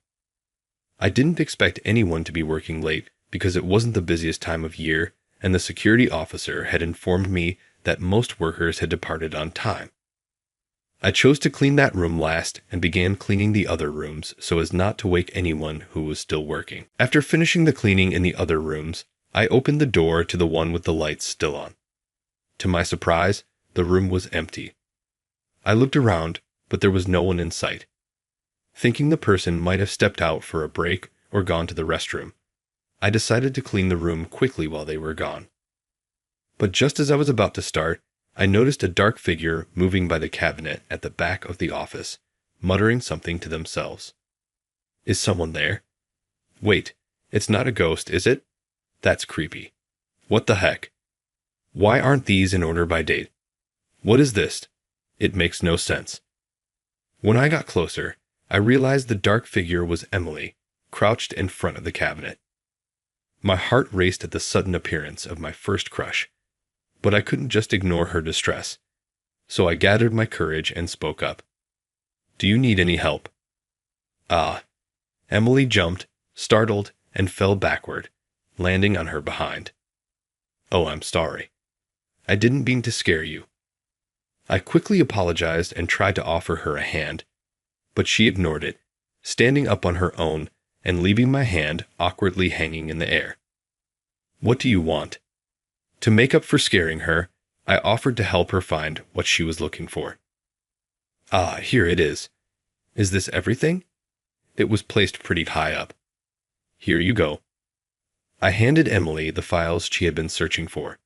I didn't expect anyone to be working late because it wasn't the busiest time of year, and the security officer had informed me that most workers had departed on time. I chose to clean that room last and began cleaning the other rooms so as not to wake anyone who was still working. After finishing the cleaning in the other rooms, I opened the door to the one with the lights still on. To my surprise, the room was empty. I looked around, but there was no one in sight. Thinking the person might have stepped out for a break or gone to the restroom, I decided to clean the room quickly while they were gone. But just as I was about to start, I noticed a dark figure moving by the cabinet at the back of the office, muttering something to themselves. Is someone there? Wait, it's not a ghost, is it? That's creepy. What the heck? Why aren't these in order by date? What is this? It makes no sense. When I got closer, I realized the dark figure was Emily, crouched in front of the cabinet. My heart raced at the sudden appearance of my first crush, but I couldn't just ignore her distress, so I gathered my courage and spoke up. Do you need any help? Ah. Emily jumped, startled, and fell backward, landing on her behind. Oh, I'm sorry. I didn't mean to scare you. I quickly apologized and tried to offer her a hand, but she ignored it, standing up on her own and leaving my hand awkwardly hanging in the air. What do you want? To make up for scaring her, I offered to help her find what she was looking for. Ah, here it is. Is this everything? It was placed pretty high up. Here you go. I handed Emily the files she had been searching for.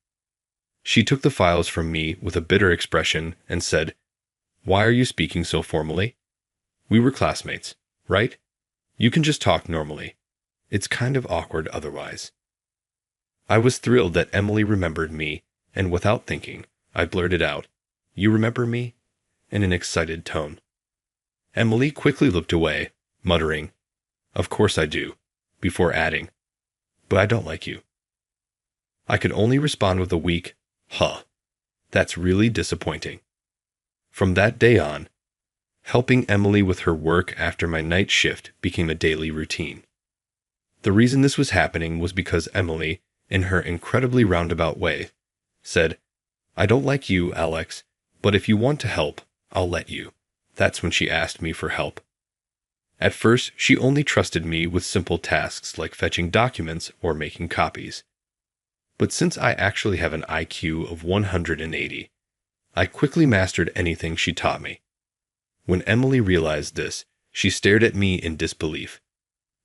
She took the files from me with a bitter expression and said, Why are you speaking so formally? We were classmates, right? You can just talk normally. It's kind of awkward otherwise. I was thrilled that Emily remembered me, and without thinking, I blurted out, You remember me? In an excited tone. Emily quickly looked away, muttering, Of course I do, before adding, But I don't like you. I could only respond with a weak, Huh. That's really disappointing. From that day on, helping Emily with her work after my night shift became a daily routine. The reason this was happening was because Emily, in her incredibly roundabout way, said, I don't like you, Alex, but if you want to help, I'll let you. That's when she asked me for help. At first, she only trusted me with simple tasks like fetching documents or making copies. But since I actually have an IQ of 180, I quickly mastered anything she taught me. When Emily realized this, she stared at me in disbelief.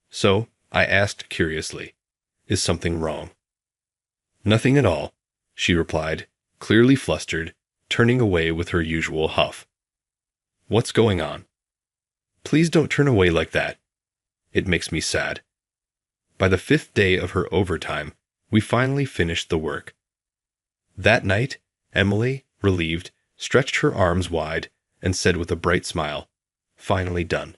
So, I asked curiously, Is something wrong? Nothing at all, she replied, clearly flustered, turning away with her usual huff. What's going on? Please don't turn away like that. It makes me sad. By the 5th day of her overtime, we finally finished the work. That night, Emily, relieved, stretched her arms wide and said with a bright smile, Finally done.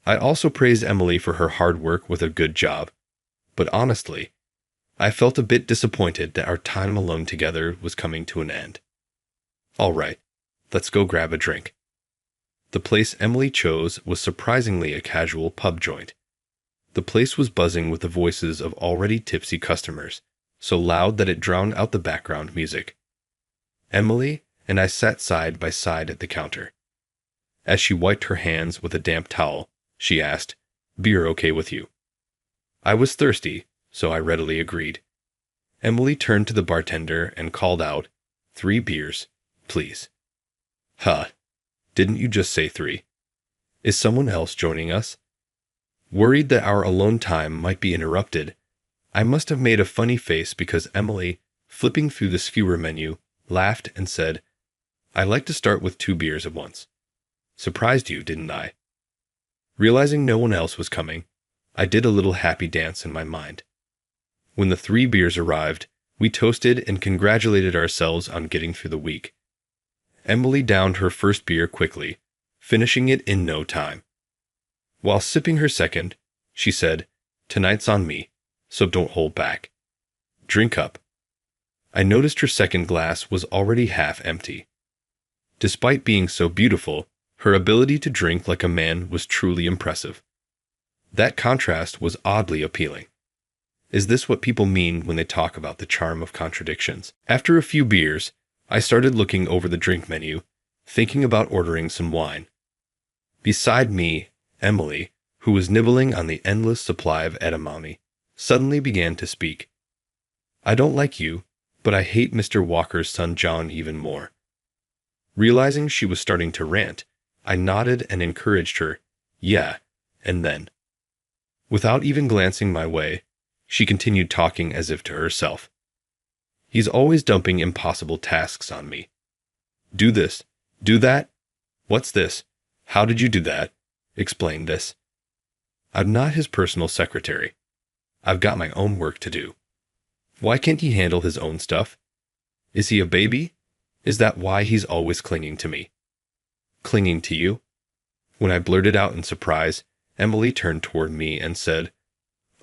I also praised Emily for her hard work with a good job, but honestly, I felt a bit disappointed that our time alone together was coming to an end. All right, let's go grab a drink. The place Emily chose was surprisingly a casual pub joint. The place was buzzing with the voices of already tipsy customers, so loud that it drowned out the background music. Emily and I sat side by side at the counter. As she wiped her hands with a damp towel, she asked, Beer okay with you? I was thirsty, so I readily agreed. Emily turned to the bartender and called out, 3 beers, please. Huh. Didn't you just say 3? Is someone else joining us? Worried that our alone time might be interrupted, I must have made a funny face because Emily, flipping through the skewer menu, laughed and said, I like to start with 2 beers at once. Surprised you, didn't I? Realizing no one else was coming, I did a little happy dance in my mind. When the 3 beers arrived, we toasted and congratulated ourselves on getting through the week. Emily downed her first beer quickly, finishing it in no time. While sipping her second, she said, Tonight's on me, so don't hold back. Drink up. I noticed her second glass was already half empty. Despite being so beautiful, her ability to drink like a man was truly impressive. That contrast was oddly appealing. Is this what people mean when they talk about the charm of contradictions? After a few beers, I started looking over the drink menu, thinking about ordering some wine. Beside me, Emily, who was nibbling on the endless supply of edamame, suddenly began to speak. I don't like you, but I hate Mr. Walker's son John even more. Realizing she was starting to rant, I nodded and encouraged her, Yeah, and then. Without even glancing my way, she continued talking as if to herself. He's always dumping impossible tasks on me. Do this. Do that. What's this? How did you do that? Explain this. I'm not his personal secretary. I've got my own work to do. Why can't he handle his own stuff? Is he a baby? Is that why he's always clinging to me? Clinging to you? When I blurted out in surprise, Emily turned toward me and said,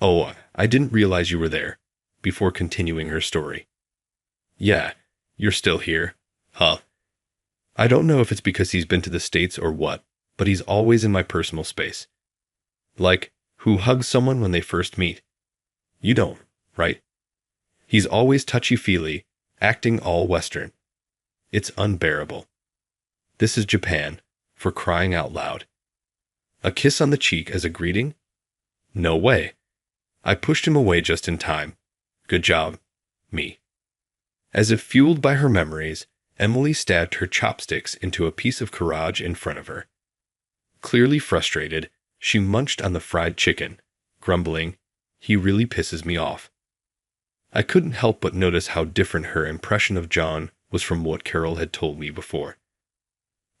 "Oh, I didn't realize you were there," before continuing her story. "Yeah, you're still here. Huh. I don't know if it's because he's been to the States or what, but he's always in my personal space. Like, who hugs someone when they first meet? You don't, right? He's always touchy-feely, acting all Western. It's unbearable. This is Japan, for crying out loud. A kiss on the cheek as a greeting? No way. I pushed him away just in time. Good job, me." As if fueled by her memories, Emily stabbed her chopsticks into a piece of karaage in front of her. Clearly frustrated, she munched on the fried chicken, grumbling, "He really pisses me off." I couldn't help but notice how different her impression of John was from what Carol had told me before.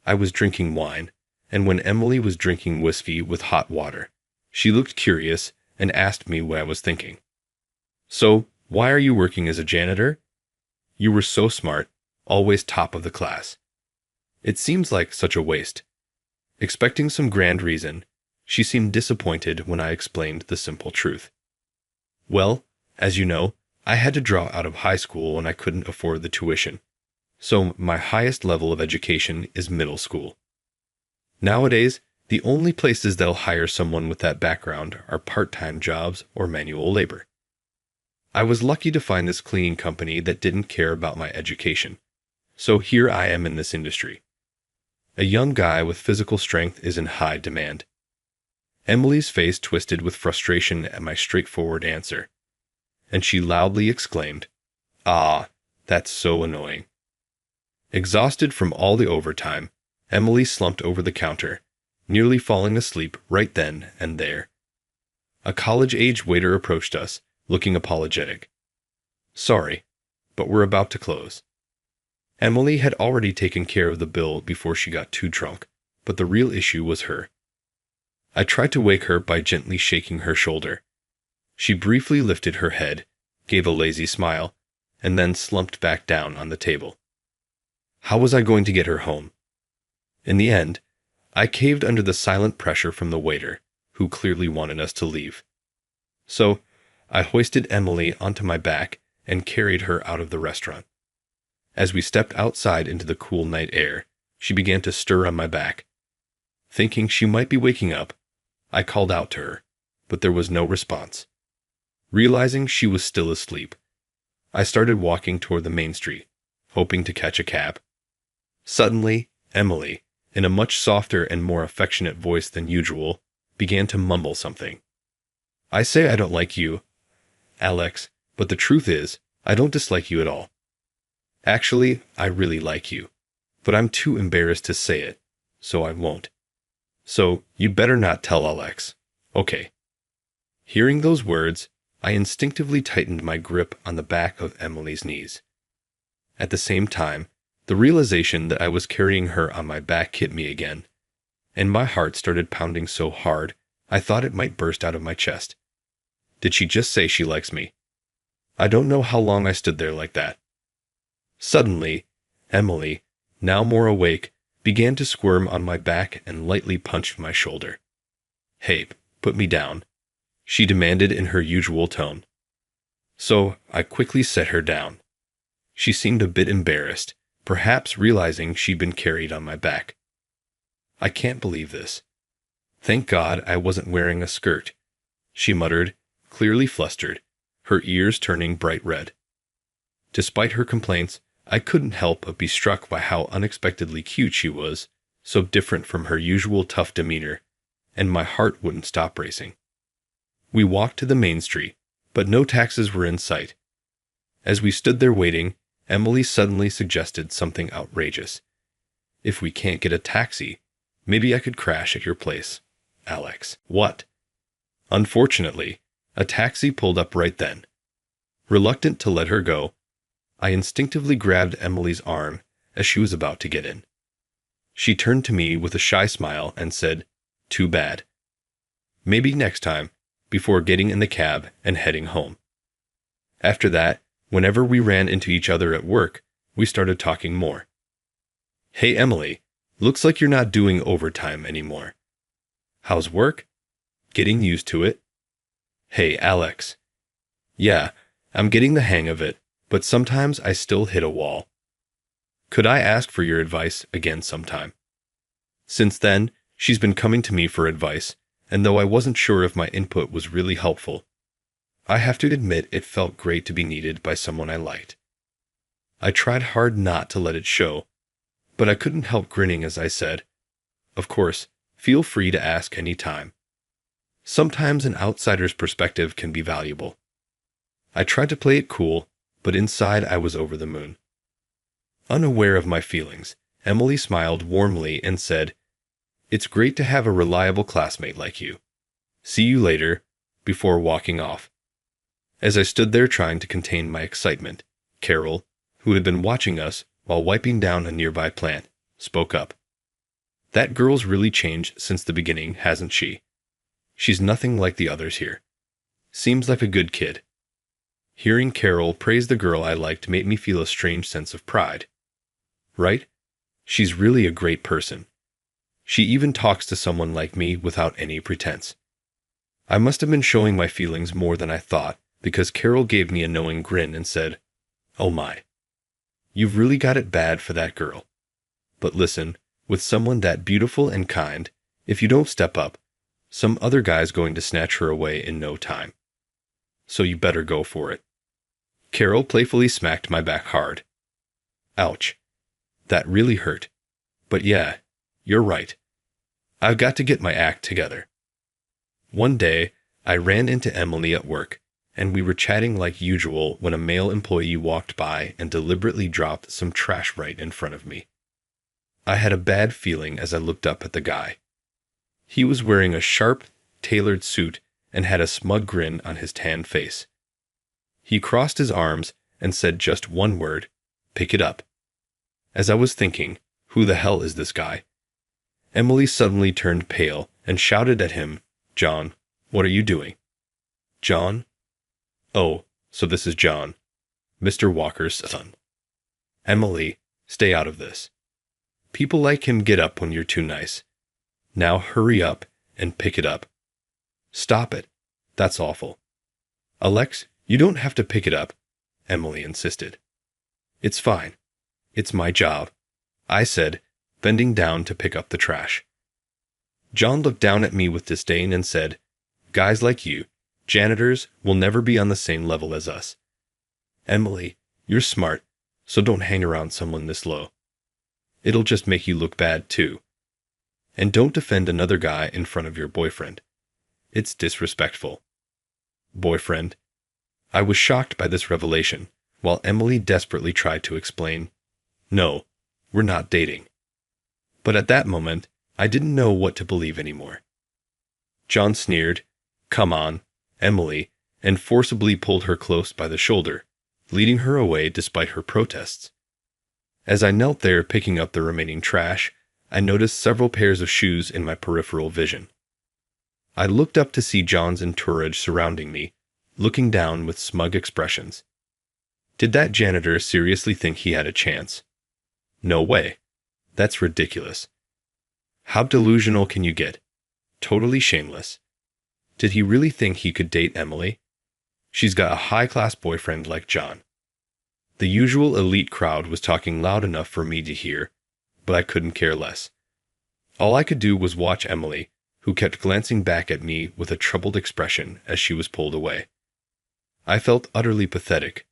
I was drinking wine, and when Emily was drinking whiskey with hot water, she looked curious and asked me what I was thinking. "So, why are you working as a janitor? You were so smart, always top of the class. It seems like such a waste." Expecting some grand reason, she seemed disappointed when I explained the simple truth. "Well, as you know, I had to drop out of high school when I couldn't afford the tuition, so my highest level of education is middle school. Nowadays, the only places they'll hire someone with that background are part-time jobs or manual labor. I was lucky to find this cleaning company that didn't care about my education, so here I am in this industry. A young guy with physical strength is in high demand." Emily's face twisted with frustration at my straightforward answer, and she loudly exclaimed, "Ah, that's so annoying." Exhausted from all the overtime, Emily slumped over the counter, nearly falling asleep right then and there. A college-age waiter approached us, looking apologetic. "Sorry, but we're about to close." Emily had already taken care of the bill before she got too drunk, but the real issue was her. I tried to wake her by gently shaking her shoulder. She briefly lifted her head, gave a lazy smile, and then slumped back down on the table. How was I going to get her home? In the end, I caved under the silent pressure from the waiter, who clearly wanted us to leave. So, I hoisted Emily onto my back and carried her out of the restaurant. As we stepped outside into the cool night air, she began to stir on my back. Thinking she might be waking up, I called out to her, but there was no response. Realizing she was still asleep, I started walking toward the main street, hoping to catch a cab. Suddenly, Emily, in a much softer and more affectionate voice than usual, began to mumble something. "I say I don't like you, Alex, but the truth is, I don't dislike you at all. Actually, I really like you, but I'm too embarrassed to say it, so I won't. So, you better not tell Alex. Okay." Hearing those words, I instinctively tightened my grip on the back of Emily's knees. At the same time, the realization that I was carrying her on my back hit me again, and my heart started pounding so hard I thought it might burst out of my chest. Did she just say she likes me? I don't know how long I stood there like that. Suddenly, Emily, now more awake, began to squirm on my back and lightly punched my shoulder. "Hey, put me down," she demanded in her usual tone. So I quickly set her down. She seemed a bit embarrassed, perhaps realizing she'd been carried on my back. "I can't believe this. Thank God I wasn't wearing a skirt," she muttered, clearly flustered, her ears turning bright red. Despite her complaints, I couldn't help but be struck by how unexpectedly cute she was, so different from her usual tough demeanor, and my heart wouldn't stop racing. We walked to the main street, but no taxis were in sight. As we stood there waiting, Emily suddenly suggested something outrageous. "If we can't get a taxi, maybe I could crash at your place, Alex." What? Unfortunately, a taxi pulled up right then. Reluctant to let her go, I instinctively grabbed Emily's arm as she was about to get in. She turned to me with a shy smile and said, "Too bad. Maybe next time," before getting in the cab and heading home. After that, whenever we ran into each other at work, we started talking more. "Hey Emily, looks like you're not doing overtime anymore. How's work? Getting used to it?" "Hey Alex. Yeah, I'm getting the hang of it, but sometimes I still hit a wall. Could I ask for your advice again sometime?" Since then, she's been coming to me for advice, and though I wasn't sure if my input was really helpful, I have to admit it felt great to be needed by someone I liked. I tried hard not to let it show, but I couldn't help grinning as I said, "Of course, feel free to ask any time. Sometimes an outsider's perspective can be valuable." I tried to play it cool, but inside I was over the moon. Unaware of my feelings, Emily smiled warmly and said, "It's great to have a reliable classmate like you. See you later," before walking off. As I stood there trying to contain my excitement, Carol, who had been watching us while wiping down a nearby plant, spoke up. "That girl's really changed since the beginning, hasn't she? She's nothing like the others here. Seems like a good kid." Hearing Carol praise the girl I liked made me feel a strange sense of pride. Right? She's really a great person. She even talks to someone like me without any pretense. I must have been showing my feelings more than I thought, because Carol gave me a knowing grin and said, "Oh my. You've really got it bad for that girl. But listen, with someone that beautiful and kind, if you don't step up, some other guy's going to snatch her away in no time. So you better go for it." Carol playfully smacked my back hard. Ouch. That really hurt. But yeah, you're right. I've got to get my act together. One day, I ran into Emily at work, and we were chatting like usual when a male employee walked by and deliberately dropped some trash right in front of me. I had a bad feeling as I looked up at the guy. He was wearing a sharp, tailored suit and had a smug grin on his tanned face. He crossed his arms and said just one word, "Pick it up." As I was thinking, who the hell is this guy? Emily suddenly turned pale and shouted at him, "John, what are you doing?" "John? Oh, so this is John, Mr. Walker's son. Emily, stay out of this. People like him get up when you're too nice. Now hurry up and pick it up." "Stop it. That's awful." "Alex, you don't have to pick it up," Emily insisted. "It's fine. It's my job," I said, bending down to pick up the trash. John looked down at me with disdain and said, "Guys like you, janitors, will never be on the same level as us. Emily, you're smart, so don't hang around someone this low. It'll just make you look bad, too. And don't defend another guy in front of your boyfriend. It's disrespectful." Boyfriend? I was shocked by this revelation, while Emily desperately tried to explain, "No, we're not dating." But at that moment, I didn't know what to believe anymore. John sneered, "Come on, Emily," and forcibly pulled her close by the shoulder, leading her away despite her protests. As I knelt there picking up the remaining trash, I noticed several pairs of shoes in my peripheral vision. I looked up to see John's entourage surrounding me, looking down with smug expressions. Did that janitor seriously think he had a chance? No way. That's ridiculous. How delusional can you get? Totally shameless. Did he really think he could date Emily? She's got a high-class boyfriend like John. The usual elite crowd was talking loud enough for me to hear, but I couldn't care less. All I could do was watch Emily, who kept glancing back at me with a troubled expression as she was pulled away. I felt utterly pathetic,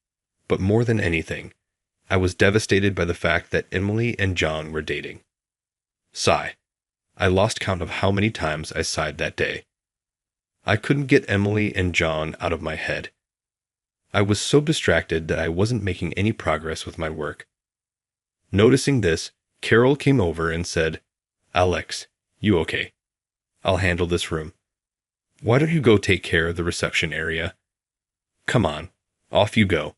but more than anything, I was devastated by the fact that Emily and John were dating. Sigh. I lost count of how many times I sighed that day. I couldn't get Emily and John out of my head. I was so distracted that I wasn't making any progress with my work. Noticing this, Carol came over and said, "Alex, you okay? I'll handle this room. Why don't you go take care of the reception area? Come on, off you go."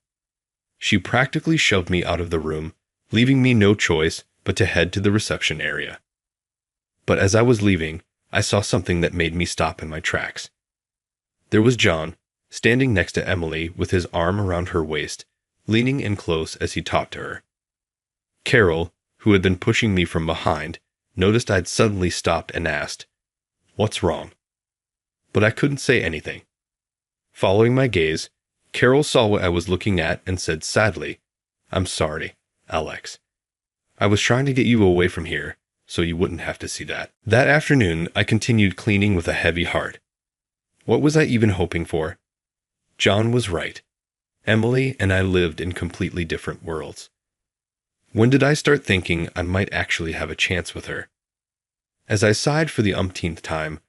She practically shoved me out of the room, leaving me no choice but to head to the reception area. But as I was leaving, I saw something that made me stop in my tracks. There was John, standing next to Emily with his arm around her waist, leaning in close as he talked to her. Carol, who had been pushing me from behind, noticed I'd suddenly stopped and asked, "What's wrong?" But I couldn't say anything. Following my gaze, Carol saw what I was looking at and said sadly, "I'm sorry, Alex. I was trying to get you away from here, so you wouldn't have to see that." That afternoon, I continued cleaning with a heavy heart. What was I even hoping for? John was right. Emily and I lived in completely different worlds. When did I start thinking I might actually have a chance with her? As I sighed for the umpteenth time,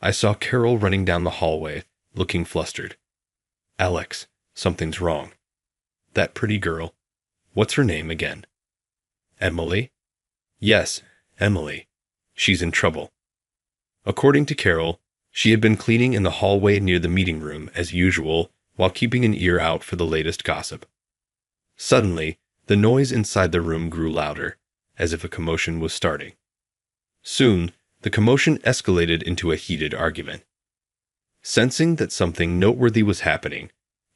I saw Carol running down the hallway, looking flustered. "Alex, something's wrong. That pretty girl. What's her name again?" "Emily?" "Yes, Emily. She's in trouble." According to Carol, she had been cleaning in the hallway near the meeting room as usual while keeping an ear out for the latest gossip. Suddenly, the noise inside the room grew louder, as if a commotion was starting. Soon, the commotion escalated into a heated argument. Sensing that something noteworthy was happening,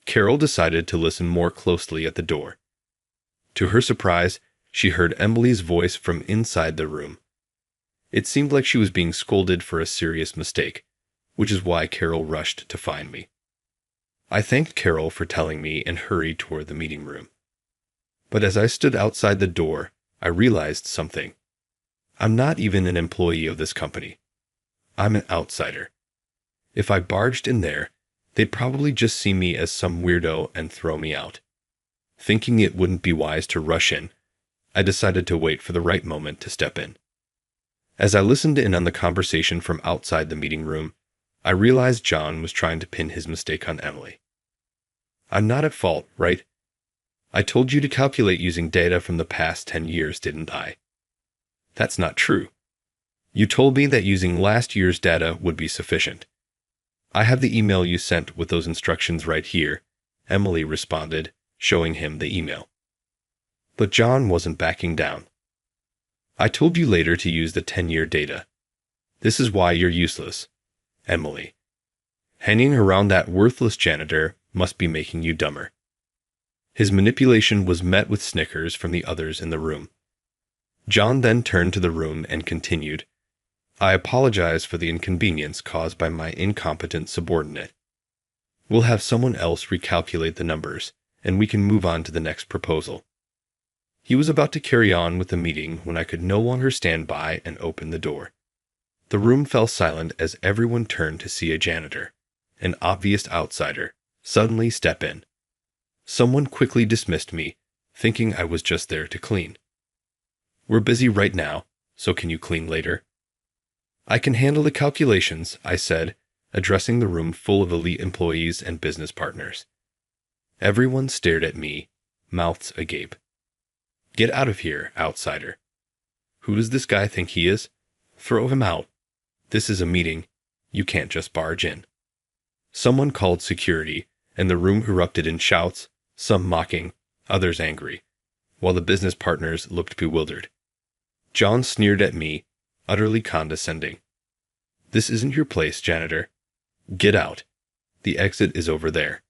Carol decided to listen more closely at the door. To her surprise, she heard Emily's voice from inside the room. It seemed like she was being scolded for a serious mistake, which is why Carol rushed to find me. I thanked Carol for telling me and hurried toward the meeting room. But as I stood outside the door, I realized something. I'm not even an employee of this company. I'm an outsider. If I barged in there, they'd probably just see me as some weirdo and throw me out. Thinking it wouldn't be wise to rush in, I decided to wait for the right moment to step in. As I listened in on the conversation from outside the meeting room, I realized John was trying to pin his mistake on Emily. "I'm not at fault, right? I told you to calculate using data from the past 10 years, didn't I?" "That's not true. You told me that using last year's data would be sufficient." "I have the email you sent with those instructions right here," Emily responded, showing him the email. But John wasn't backing down. "I told you later to use the 10-year data. This is why you're useless, Emily. Hanging around that worthless janitor must be making you dumber." His manipulation was met with snickers from the others in the room. John then turned to the room and continued, "I apologize for the inconvenience caused by my incompetent subordinate. We'll have someone else recalculate the numbers, and we can move on to the next proposal." He was about to carry on with the meeting when I could no longer stand by and open the door. The room fell silent as everyone turned to see a janitor, an obvious outsider, suddenly step in. Someone quickly dismissed me, thinking I was just there to clean. "We're busy right now, so can you clean later?" "I can handle the calculations," I said, addressing the room full of elite employees and business partners. Everyone stared at me, mouths agape. "Get out of here, outsider. Who does this guy think he is? Throw him out. This is a meeting. You can't just barge in." Someone called security, and the room erupted in shouts, some mocking, others angry, while the business partners looked bewildered. John sneered at me, utterly condescending. "This isn't your place, janitor. Get out. The exit is over there."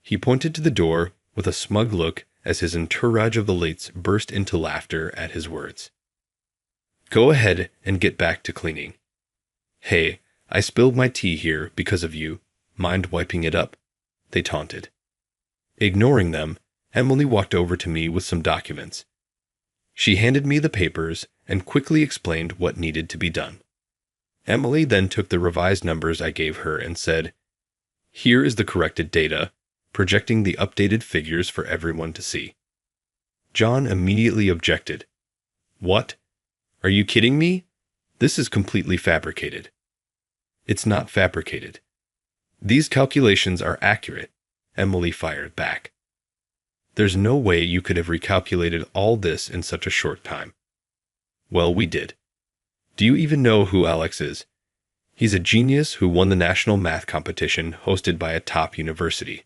He pointed to the door with a smug look as his entourage of elites burst into laughter at his words. "Go ahead and get back to cleaning. Hey, I spilled my tea here because of you. Mind wiping it up?" they taunted. Ignoring them, Emily walked over to me with some documents. She handed me the papers and quickly explained what needed to be done. Emily then took the revised numbers I gave her and said, "Here is the corrected data, projecting the updated figures for everyone to see." John immediately objected. "What? Are you kidding me? This is completely fabricated." "It's not fabricated. These calculations are accurate," Emily fired back. "There's no way you could have recalculated all this in such a short time." "Well, we did. Do you even know who Alex is? He's a genius who won the national math competition hosted by a top university.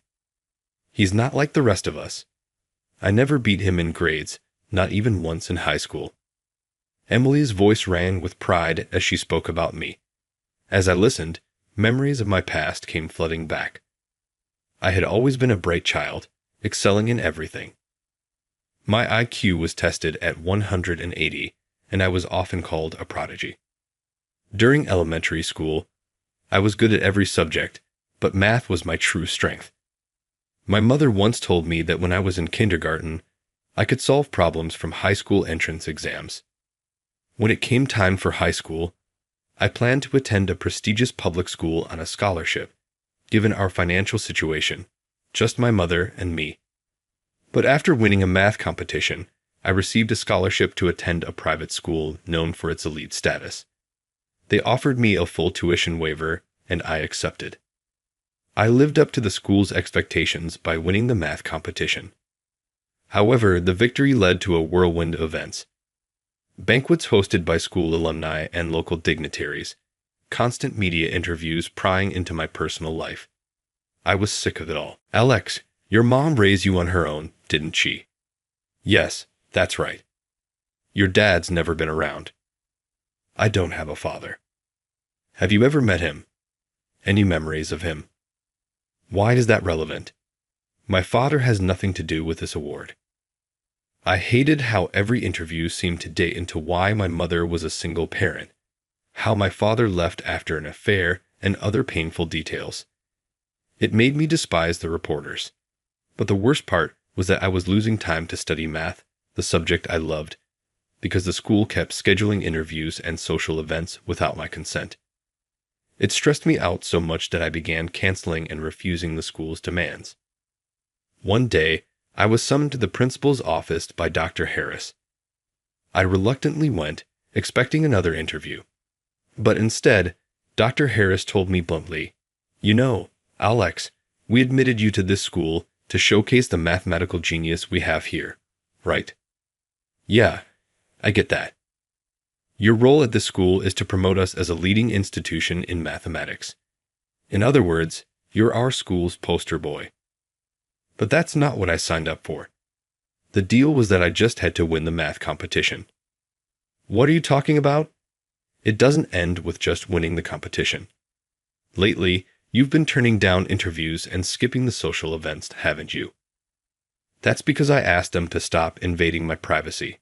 He's not like the rest of us. I never beat him in grades, not even once in high school. Emily's voice rang with pride as she spoke about me. As I listened, memories of my past came flooding back. I had always been a bright child, excelling in everything. My IQ was tested at 180, and I was often called a prodigy. During elementary school, I was good at every subject, but math was my true strength. My mother once told me that when I was in kindergarten, I could solve problems from high school entrance exams. When it came time for high school, I planned to attend a prestigious public school on a scholarship, given our financial situation, just my mother and me. But after winning a math competition, I received a scholarship to attend a private school known for its elite status. They offered me a full tuition waiver, and I accepted. I lived up to the school's expectations by winning the math competition. However, the victory led to a whirlwind of events. Banquets hosted by school alumni and local dignitaries, constant media interviews prying into my personal life. I was sick of it all. "Alex, your mom raised you on her own, didn't she?" "Yes, that's right." "Your dad's never been around." "I don't have a father." "Have you ever met him? Any memories of him?" "Why is that relevant?" "My father has nothing to do with this award." I hated how every interview seemed to date into why my mother was a single parent, how my father left after an affair, and other painful details. It made me despise the reporters. But the worst part was that I was losing time to study math, the subject I loved, because the school kept scheduling interviews and social events without my consent. It stressed me out so much that I began canceling and refusing the school's demands. One day, I was summoned to the principal's office by Dr. Harris. I reluctantly went, expecting another interview. But instead, Dr. Harris told me bluntly, "You know, Alex, we admitted you to this school to showcase the mathematical genius we have here, right?" "Yeah, I get that. Your role at this school is to promote us as a leading institution in mathematics. In other words, you're our school's poster boy." But that's not what I signed up for. The deal was that I just had to win the math competition. "What are you talking about?" "It doesn't end with just winning the competition. Lately, you've been turning down interviews and skipping the social events, haven't you?" "That's because I asked them to stop invading my privacy."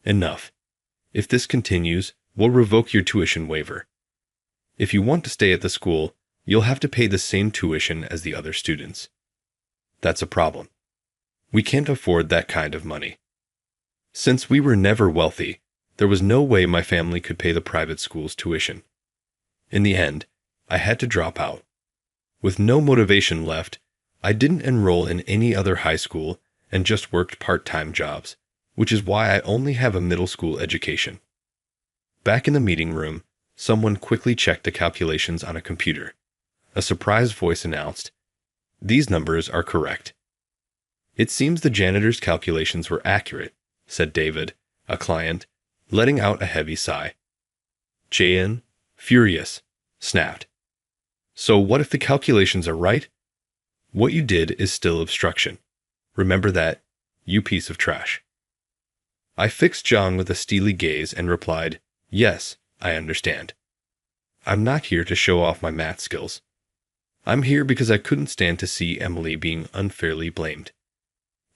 "Enough. If this continues, we'll revoke your tuition waiver. If you want to stay at the school, you'll have to pay the same tuition as the other students." "That's a problem. We can't afford that kind of money." Since we were never wealthy, there was no way my family could pay the private school's tuition. In the end, I had to drop out. With no motivation left, I didn't enroll in any other high school and just worked part-time jobs, which is why I only have a middle school education. Back in the meeting room, someone quickly checked the calculations on a computer. A surprised voice announced, "These numbers are correct." "It seems the janitor's calculations were accurate," said David, a client, letting out a heavy sigh. Jan, furious, snapped, "So what if the calculations are right? What you did is still obstruction. Remember that, you piece of trash." I fixed John with a steely gaze and replied, "Yes, I understand. I'm not here to show off my math skills. I'm here because I couldn't stand to see Emily being unfairly blamed.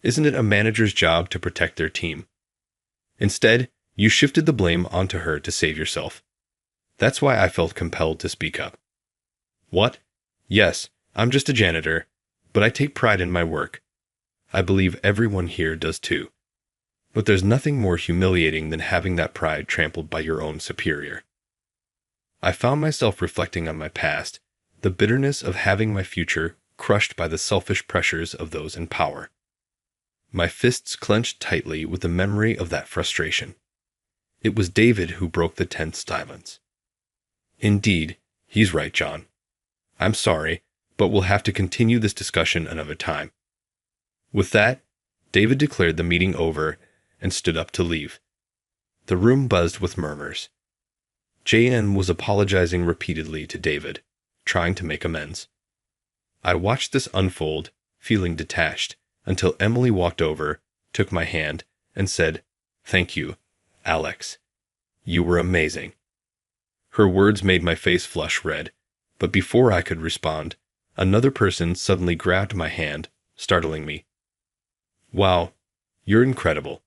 Isn't it a manager's job to protect their team? Instead, you shifted the blame onto her to save yourself. That's why I felt compelled to speak up." "What? Yes, I'm just a janitor, but I take pride in my work. I believe everyone here does too. But there's nothing more humiliating than having that pride trampled by your own superior." I found myself reflecting on my past, the bitterness of having my future crushed by the selfish pressures of those in power. My fists clenched tightly with the memory of that frustration. It was David who broke the tense silence. "Indeed, he's right, John. I'm sorry, but we'll have to continue this discussion another time." With that, David declared the meeting over and stood up to leave. The room buzzed with murmurs. Jan was apologizing repeatedly to David, trying to make amends. I watched this unfold, feeling detached, until Emily walked over, took my hand, and said, "Thank you, Alex. You were amazing." Her words made my face flush red, but before I could respond, another person suddenly grabbed my hand, startling me. "Wow, you're incredible.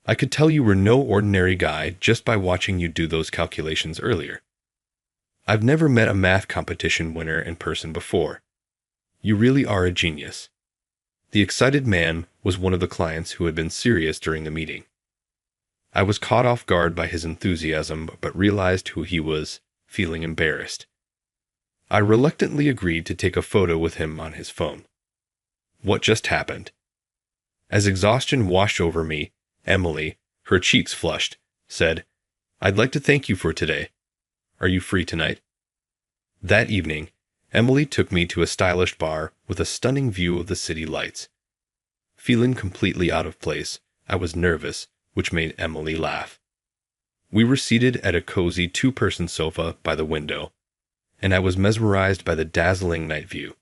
I could tell you were no ordinary guy just by watching you do those calculations earlier. I've never met a math competition winner in person before. You really are a genius." The excited man was one of the clients who had been serious during the meeting. I was caught off guard by his enthusiasm, but realized who he was, feeling embarrassed. I reluctantly agreed to take a photo with him on his phone. What just happened? As exhaustion washed over me, Emily, her cheeks flushed, said, "I'd like to thank you for today. Are you free tonight?" That evening, Emily took me to a stylish bar with a stunning view of the city lights. Feeling completely out of place, I was nervous, which made Emily laugh. We were seated at a cozy two-person sofa by the window, and I was mesmerized by the dazzling night view.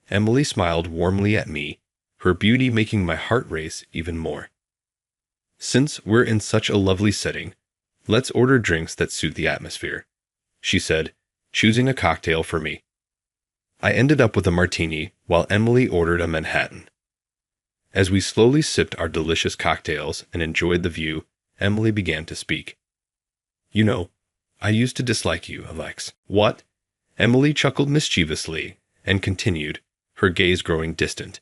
Emily smiled warmly at me, her beauty making my heart race even more. "Since we're in such a lovely setting, let's order drinks that suit the atmosphere," she said, choosing a cocktail for me. I ended up with a martini, while Emily ordered a Manhattan. As we slowly sipped our delicious cocktails and enjoyed the view, Emily began to speak. "You know, I used to dislike you, Alex." "What?" Emily chuckled mischievously and continued, her gaze growing distant.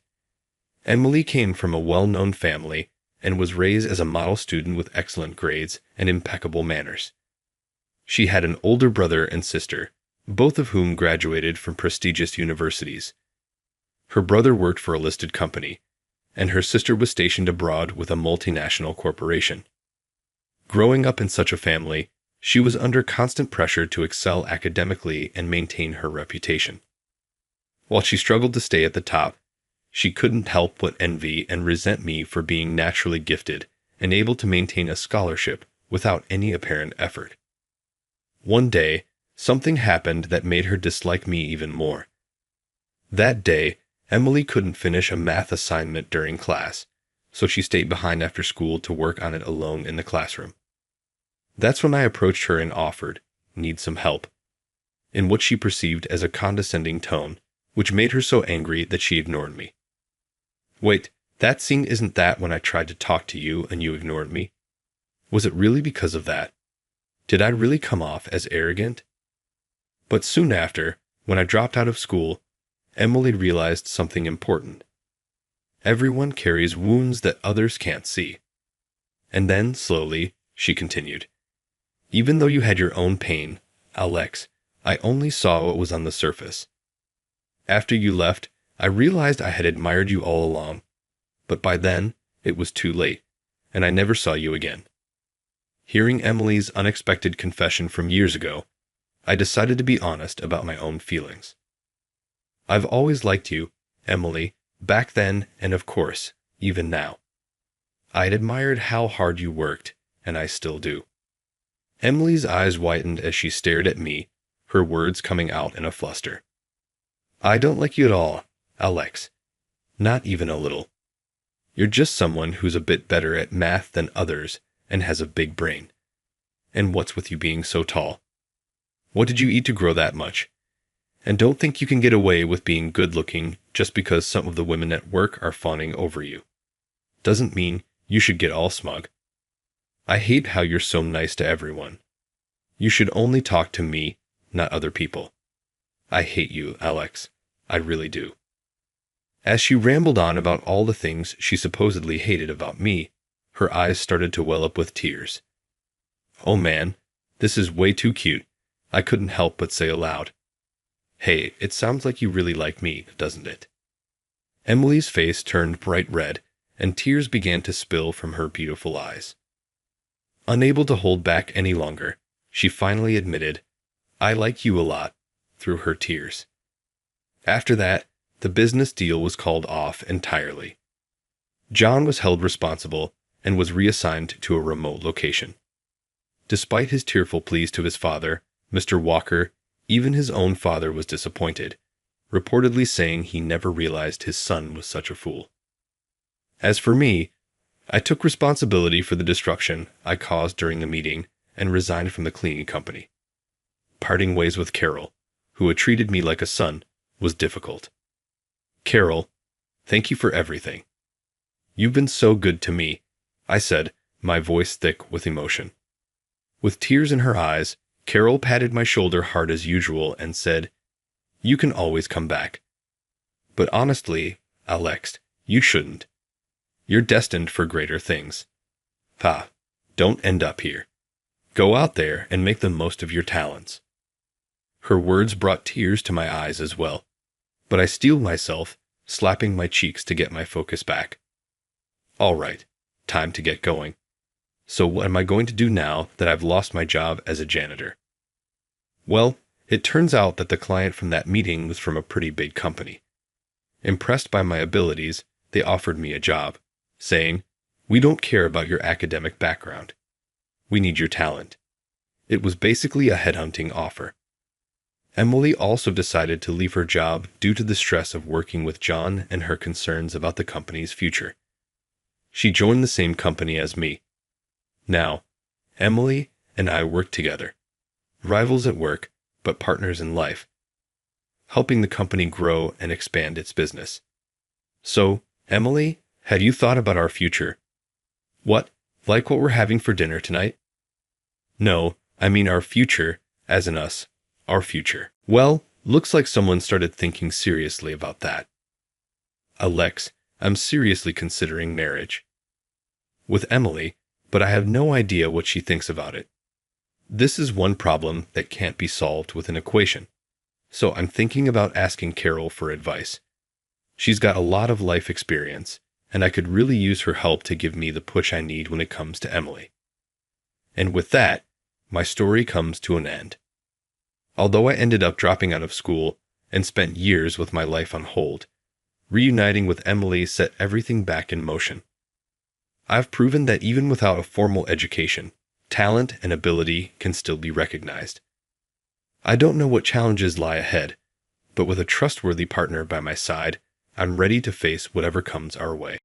Emily came from a well-known family and was raised as a model student with excellent grades and impeccable manners. She had an older brother and sister, both of whom graduated from prestigious universities. Her brother worked for a listed company, and her sister was stationed abroad with a multinational corporation. Growing up in such a family, she was under constant pressure to excel academically and maintain her reputation. While she struggled to stay at the top, she couldn't help but envy and resent me for being naturally gifted and able to maintain a scholarship without any apparent effort. One day, something happened that made her dislike me even more. That day, Emily couldn't finish a math assignment during class, so she stayed behind after school to work on it alone in the classroom. That's when I approached her and offered, "Need some help?" in what she perceived as a condescending tone, which made her so angry that she ignored me. "Wait, that scene isn't that when I tried to talk to you and you ignored me? Was it really because of that? Did I really come off as arrogant?" But soon after, when I dropped out of school, Emily realized something important. Everyone carries wounds that others can't see. And then, slowly, she continued, "Even though you had your own pain, Alex, I only saw what was on the surface. After you left, I realized I had admired you all along, but by then, it was too late, and I never saw you again." Hearing Emily's unexpected confession from years ago, I decided to be honest about my own feelings. I've always liked you, Emily, back then and of course, even now. I'd admired how hard you worked, and I still do. Emily's eyes widened as she stared at me, her words coming out in a fluster. "I don't like you at all, Alex. Not even a little. You're just someone who's a bit better at math than others and has a big brain. And what's with you being so tall? What did you eat to grow that much? And don't think you can get away with being good-looking just because some of the women at work are fawning over you. Doesn't mean you should get all smug. I hate how you're so nice to everyone. You should only talk to me, not other people. I hate you, Alex. I really do." As she rambled on about all the things she supposedly hated about me, her eyes started to well up with tears. "Oh man, this is way too cute," I couldn't help but say aloud. "Hey, it sounds like you really like me, doesn't it?" Emily's face turned bright red, and tears began to spill from her beautiful eyes. Unable to hold back any longer, she finally admitted, "I like you a lot," through her tears. After that, the business deal was called off entirely. John was held responsible and was reassigned to a remote location. Despite his tearful pleas to his father, Mr. Walker, even his own father was disappointed, reportedly saying he never realized his son was such a fool. As for me, I took responsibility for the destruction I caused during the meeting and resigned from the cleaning company. Parting ways with Carol, who had treated me like a son, was difficult. Carol, thank you for everything. You've been so good to me, I said, my voice thick with emotion. With tears in her eyes, Carol patted my shoulder hard as usual and said, "You can always come back. But honestly, Alex, you shouldn't. You're destined for greater things. Don't end up here. Go out there and make the most of your talents." Her words brought tears to my eyes as well, but I steeled myself, slapping my cheeks to get my focus back. All right, time to get going. So what am I going to do now that I've lost my job as a janitor? Well, it turns out that the client from that meeting was from a pretty big company. Impressed by my abilities, they offered me a job, saying, "We don't care about your academic background. We need your talent." It was basically a headhunting offer. Emily also decided to leave her job due to the stress of working with John and her concerns about the company's future. She joined the same company as me. Now, Emily and I work together, rivals at work, but partners in life, helping the company grow and expand its business. So, Emily, have you thought about our future? What, like what we're having for dinner tonight? No, I mean our future, as in us, our future. Well, looks like someone started thinking seriously about that. Alex, I'm seriously considering marriage. With Emily, but I have no idea what she thinks about it. This is one problem that can't be solved with an equation. So I'm thinking about asking Carol for advice. She's got a lot of life experience, and I could really use her help to give me the push I need when it comes to Emily. And with that, my story comes to an end. Although I ended up dropping out of school and spent years with my life on hold, reuniting with Emily set everything back in motion. I've proven that even without a formal education, talent and ability can still be recognized. I don't know what challenges lie ahead, but with a trustworthy partner by my side, I'm ready to face whatever comes our way.